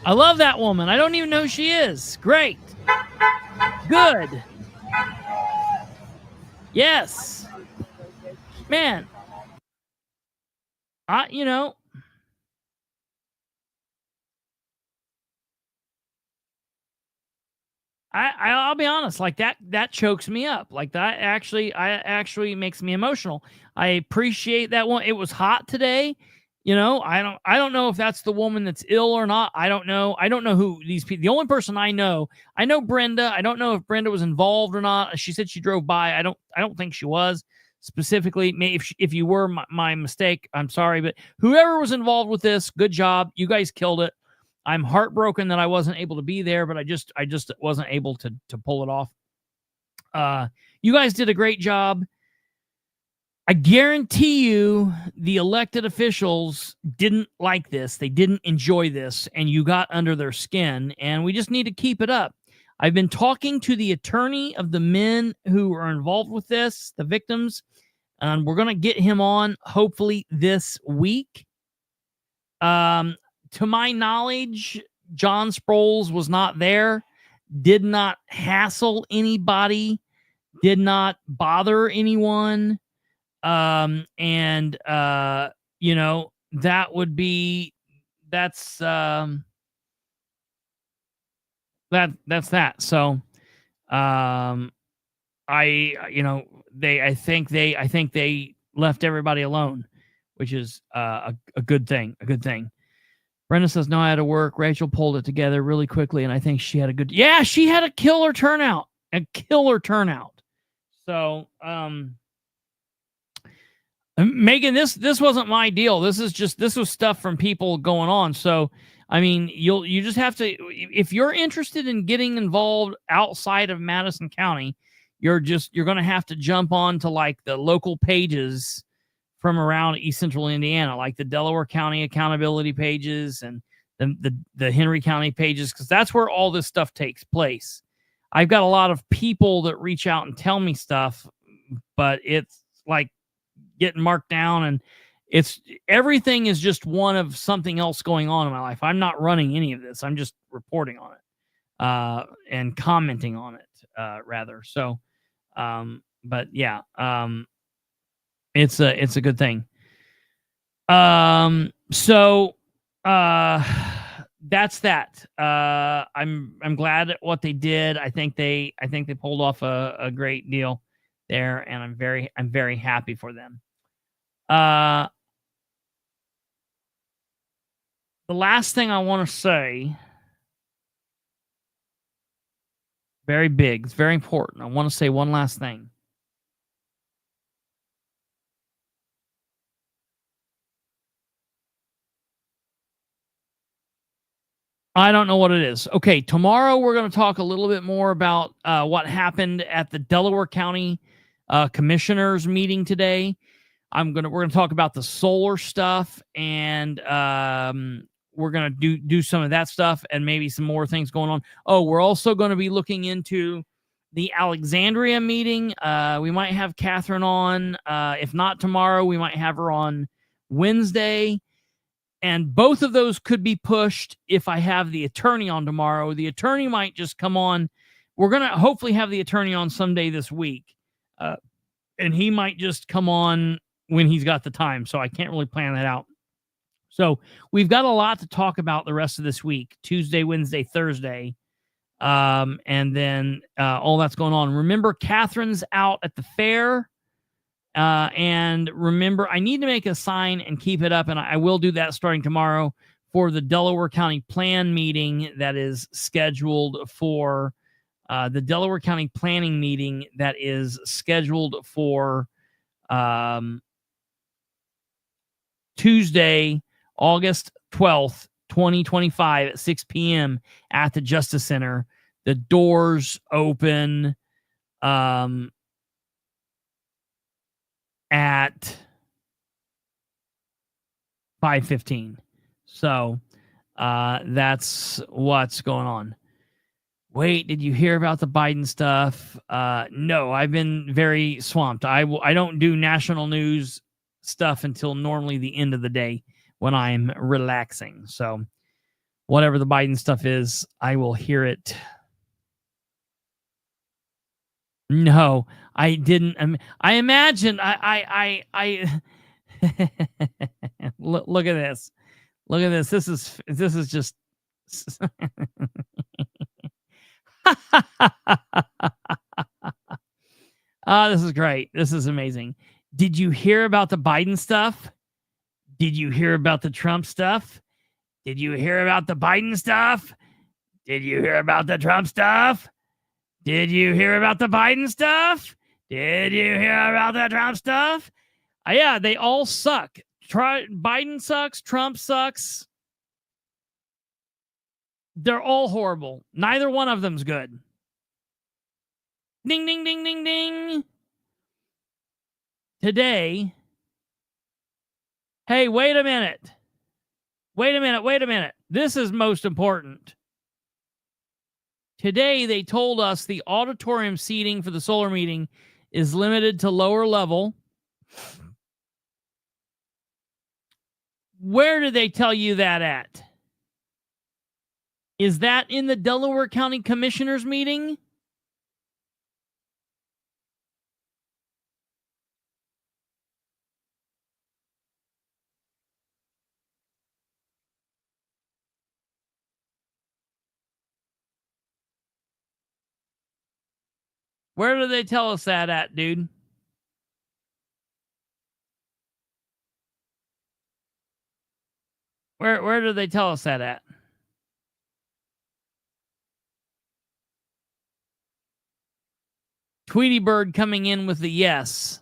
S2: I love that woman. I don't even know who she is. Great. Good. Yes. Man. I'll be honest, like that chokes me up. Like that actually makes me emotional. I appreciate that one. It was hot today. I don't know if that's the woman that's ill or not. I don't know. I don't know who these people. The only person I know Brenda. I don't know if Brenda was involved or not. She said she drove by. I don't think she was specifically. Maybe if you were, my mistake. I'm sorry, but whoever was involved with this, good job. You guys killed it. I'm heartbroken that I wasn't able to be there, but I just wasn't able to pull it off. You guys did a great job. I guarantee you the elected officials didn't like this. They didn't enjoy this, and you got under their skin, and we just need to keep it up. I've been talking to the attorney of the men who are involved with this, the victims, and we're going to get him on hopefully this week. To my knowledge, John Sproles was not there, did not hassle anybody, did not bother anyone. That would be, that's that. So, I think they left everybody alone, which is a good thing. A good thing. Brenda says, no, I had to work. Rachel pulled it together really quickly, and I think she had a good... Yeah, she had a killer turnout. A killer turnout. So, Megan, this wasn't my deal. This was stuff from people going on. So, I mean, you just have to... If you're interested in getting involved outside of Madison County, you're going to have to jump on to, like, the local pages from around East Central Indiana, like the Delaware County accountability pages and the Henry County pages, because that's where all this stuff takes place. I've got a lot of people that reach out and tell me stuff, but it's like getting marked down, and everything is just one of something else going on in my life. I'm not running any of this. I'm just reporting on it and commenting on it rather. So, but yeah, it's a good thing. So that's that. I'm glad at what they did. I think they pulled off a great deal there, and I'm very happy for them. The last thing I want to say, very big, it's very important. I want to say one last thing. I don't know what it is. Okay, tomorrow we're going to talk a little bit more about what happened at the Delaware County Commissioners meeting today. We're going to talk about the solar stuff, and we're going to do some of that stuff and maybe some more things going on. Oh, we're also going to be looking into the Alexandria meeting. We might have Catherine on. If not tomorrow, we might have her on Wednesday. And both of those could be pushed if I have the attorney on tomorrow. The attorney might just come on. We're going to hopefully have the attorney on someday this week. And he might just come on when he's got the time. So I can't really plan that out. So we've got a lot to talk about the rest of this week. Tuesday, Wednesday, Thursday. And then all that's going on. Remember, Catherine's out at the fair. And remember, I need to make a sign and keep it up, and I will do that starting tomorrow for the Delaware County Plan meeting that is scheduled for the Delaware County Planning meeting that is scheduled for Tuesday, August 12th, 2025 at 6 p.m. at the Justice Center. The doors open at 5:15. So that's what's going on. Wait, did you hear about the Biden stuff? No, I've been very swamped. I don't do national news stuff until normally the end of the day when I'm relaxing. So whatever the Biden stuff is, I will hear it. No, I didn't. I imagine I look at this. Look at this. This is just this is great. This is amazing. Did you hear about the Biden stuff? Did you hear about the Trump stuff? Did you hear about the Biden stuff? Did you hear about the Trump stuff? Did you hear about the Biden stuff? Did you hear about the Trump stuff? Yeah, they all suck. Biden sucks. Trump sucks. They're all horrible. Neither one of them's good. Ding, ding, ding, ding, ding. Today. Hey, wait a minute. Wait a minute. This is most important. Today, they told us the auditorium seating for the solar meeting is limited to lower level. Where did they tell you that at? Is that in the Delaware County Commissioners meeting? Where do they tell us that at, dude? Where did they tell us that at? Tweety Bird coming in with the yes.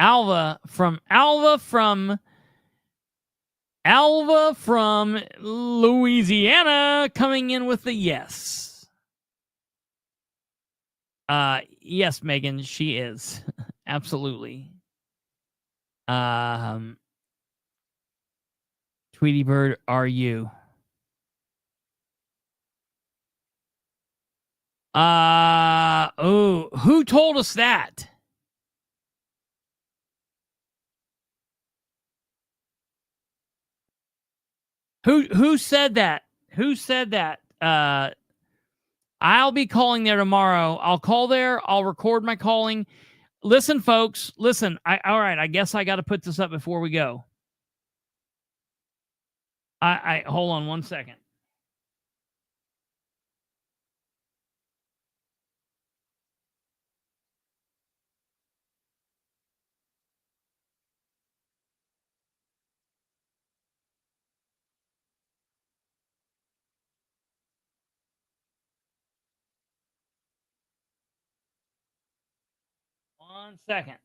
S2: Alva from Louisiana coming in with the yes. Yes, Megan, she is. Absolutely. Tweety Bird, are you? Who told us that? Who said that? Who said that? I'll be calling there tomorrow. I'll call there. I'll record my calling. Listen, folks. Listen. All right. I guess I got to put this up before we go. I hold on one second. One second.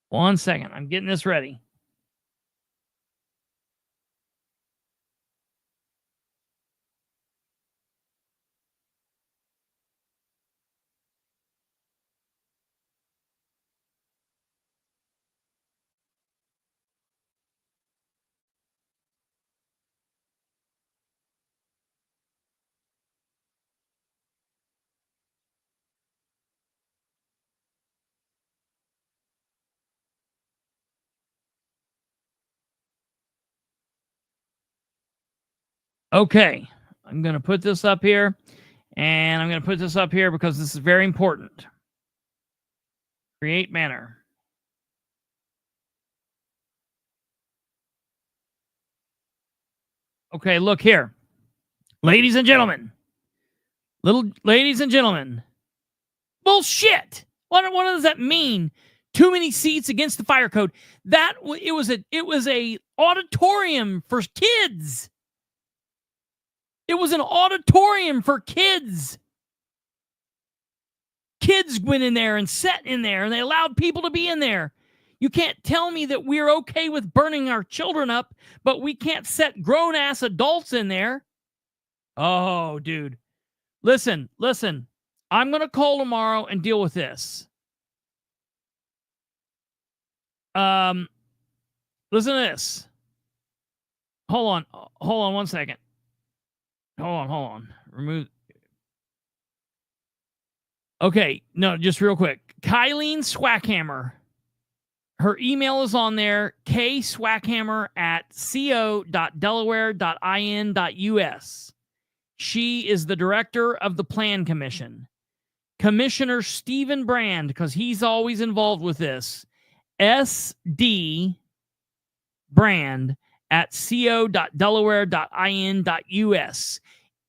S2: One second. I'm getting this ready. Okay. I'm going to put this up here. And I'm going to put this up here because this is very important. Create banner. Okay, look here. Ladies and gentlemen. Ladies and gentlemen. Bullshit. What does that mean? Too many seats against the fire code. It was a auditorium for kids. It was an auditorium for kids. Kids went in there and sat in there, and they allowed people to be in there. You can't tell me that we're okay with burning our children up, but we can't set grown-ass adults in there. Oh, dude. Listen. I'm going to call tomorrow and deal with this. Listen to this. Hold on 1 second. Hold on. Remove. Okay, no, just real quick. Kylene Swackhammer. Her email is on there, kswackhammer@co.delaware.in.us. She is the director of the Plan Commission. Commissioner Stephen Brand, because he's always involved with this, SD Brand at co.delaware.in.us.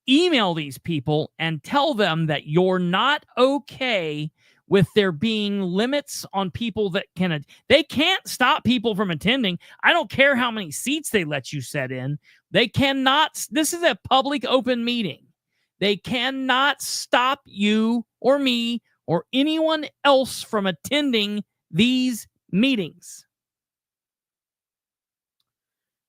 S2: Email these people and tell them that you're not okay with there being limits on people that can. They can't stop people from attending. I don't care how many seats they let you set in. They cannot. This is a public open meeting. They cannot stop you or me or anyone else from attending these meetings.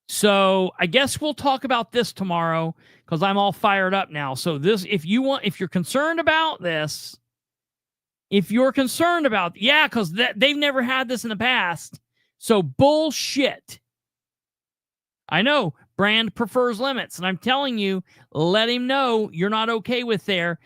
S2: So I guess we'll talk about this tomorrow because I'm all fired up now. So this, if you're concerned about this, because they've never had this in the past. So bullshit. I know Brand prefers limits, and I'm telling you, let him know you're not okay with this.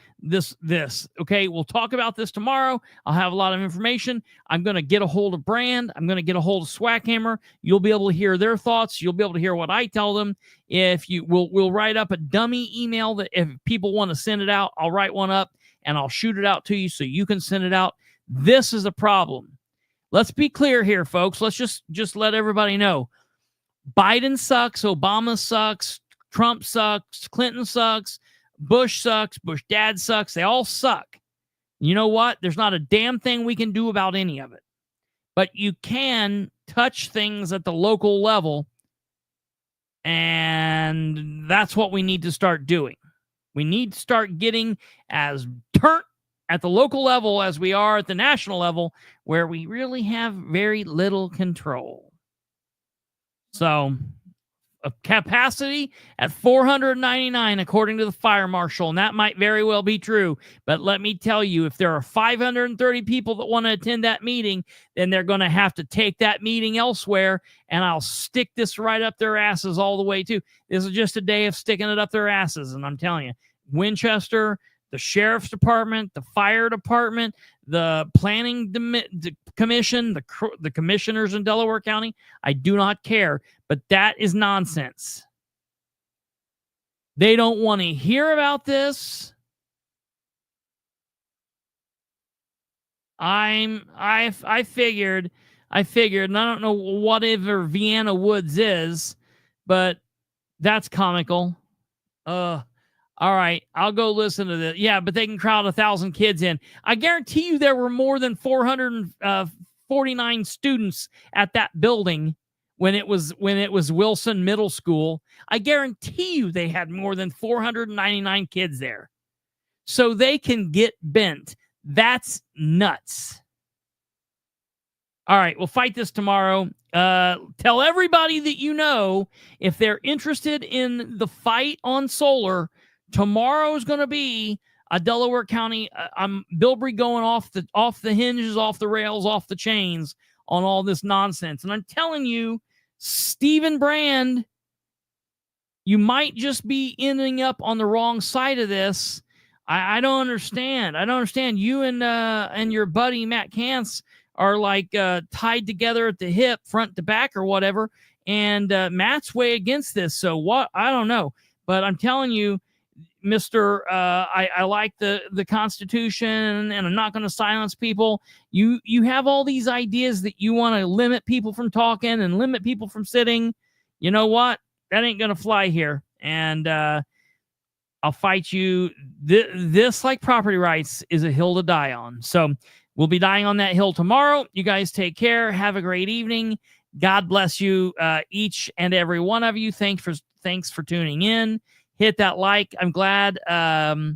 S2: Okay, we'll talk about this tomorrow. I'll have a lot of information. I'm going to get a hold of Brand. I'm going to get a hold of Swackhammer. You'll be able to hear their thoughts. You'll be able to hear what I tell them. If we'll write up a dummy email that if people want to send it out, I'll write one up and I'll shoot it out to you so you can send it out. This is a problem. Let's be clear here, folks. Let's just let everybody know. Biden sucks. Obama sucks. Trump sucks. Clinton sucks. Bush sucks. Bush dad sucks. They all suck. You know what? There's not a damn thing we can do about any of it. But you can touch things at the local level, and that's what we need to start doing. We need to start getting as turnt at the local level as we are at the national level, where we really have very little control. So, a capacity at 499, according to the fire marshal, and that might very well be true. But let me tell you, if there are 530 people that want to attend that meeting, then they're going to have to take that meeting elsewhere, and I'll stick this right up their asses all the way too. This is just a day of sticking it up their asses, and I'm telling you, Winchester, the sheriff's department, the fire department, the planning commission, the commissioners in Delaware County, I do not care, but that is nonsense. They don't want to hear about this. I figured, and I don't know whatever Vienna Woods is, but that's comical. All right, I'll go listen to this. Yeah, but they can crowd 1,000 kids in. I guarantee you there were more than 449 students at that building when it was Wilson Middle School. I guarantee you they had more than 499 kids there. So they can get bent. That's nuts. All right, we'll fight this tomorrow. Tell everybody that you know, if they're interested in the fight on solar, tomorrow is going to be a Delaware County. Bilbrey going off the hinges, off the rails, off the chains on all this nonsense. And I'm telling you, Stephen Brand, you might just be ending up on the wrong side of this. I don't understand. I don't understand. You and your buddy Matt Kantz are like tied together at the hip, front to back or whatever. And Matt's way against this. So what? I don't know. But I'm telling you, Mr. I like the Constitution, and I'm not going to silence people. You have all these ideas that you want to limit people from talking and limit people from sitting. You know what? That ain't going to fly here. And I'll fight you. This, like property rights, is a hill to die on. So we'll be dying on that hill tomorrow. You guys take care. Have a great evening. God bless you, each and every one of you. Thanks for tuning in. Hit that like. I'm glad. Oh,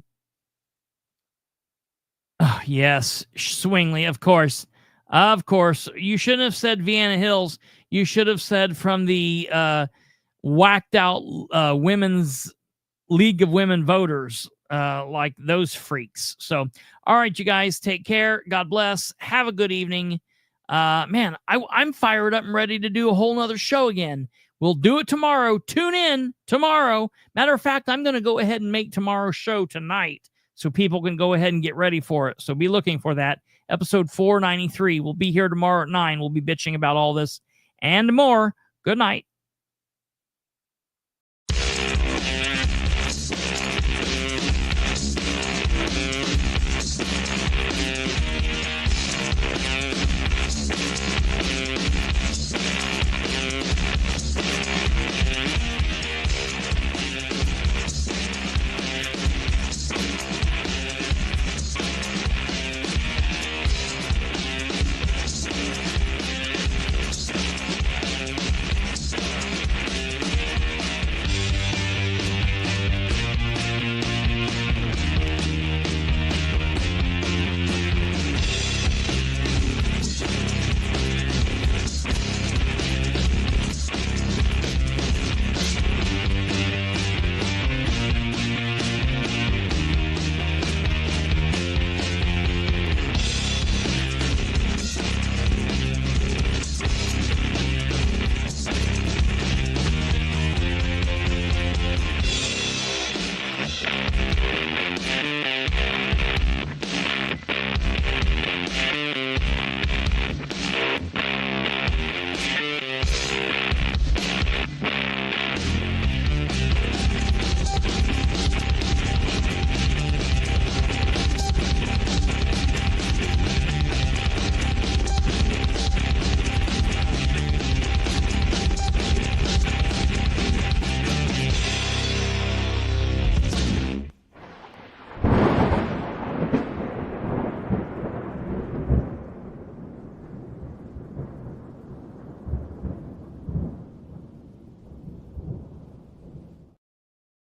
S2: yes, Swingley, of course. Of course. You shouldn't have said Vienna Hills. You should have said from the whacked out Women's League of Women Voters, like those freaks. So, all right, you guys, take care. God bless. Have a good evening. Man, I'm fired up and ready to do a whole nother show again. We'll do it tomorrow. Tune in tomorrow. Matter of fact, I'm going to go ahead and make tomorrow's show tonight so people can go ahead and get ready for it. So be looking for that. Episode 493. We'll be here tomorrow at 9. We'll be bitching about all this and more. Good night.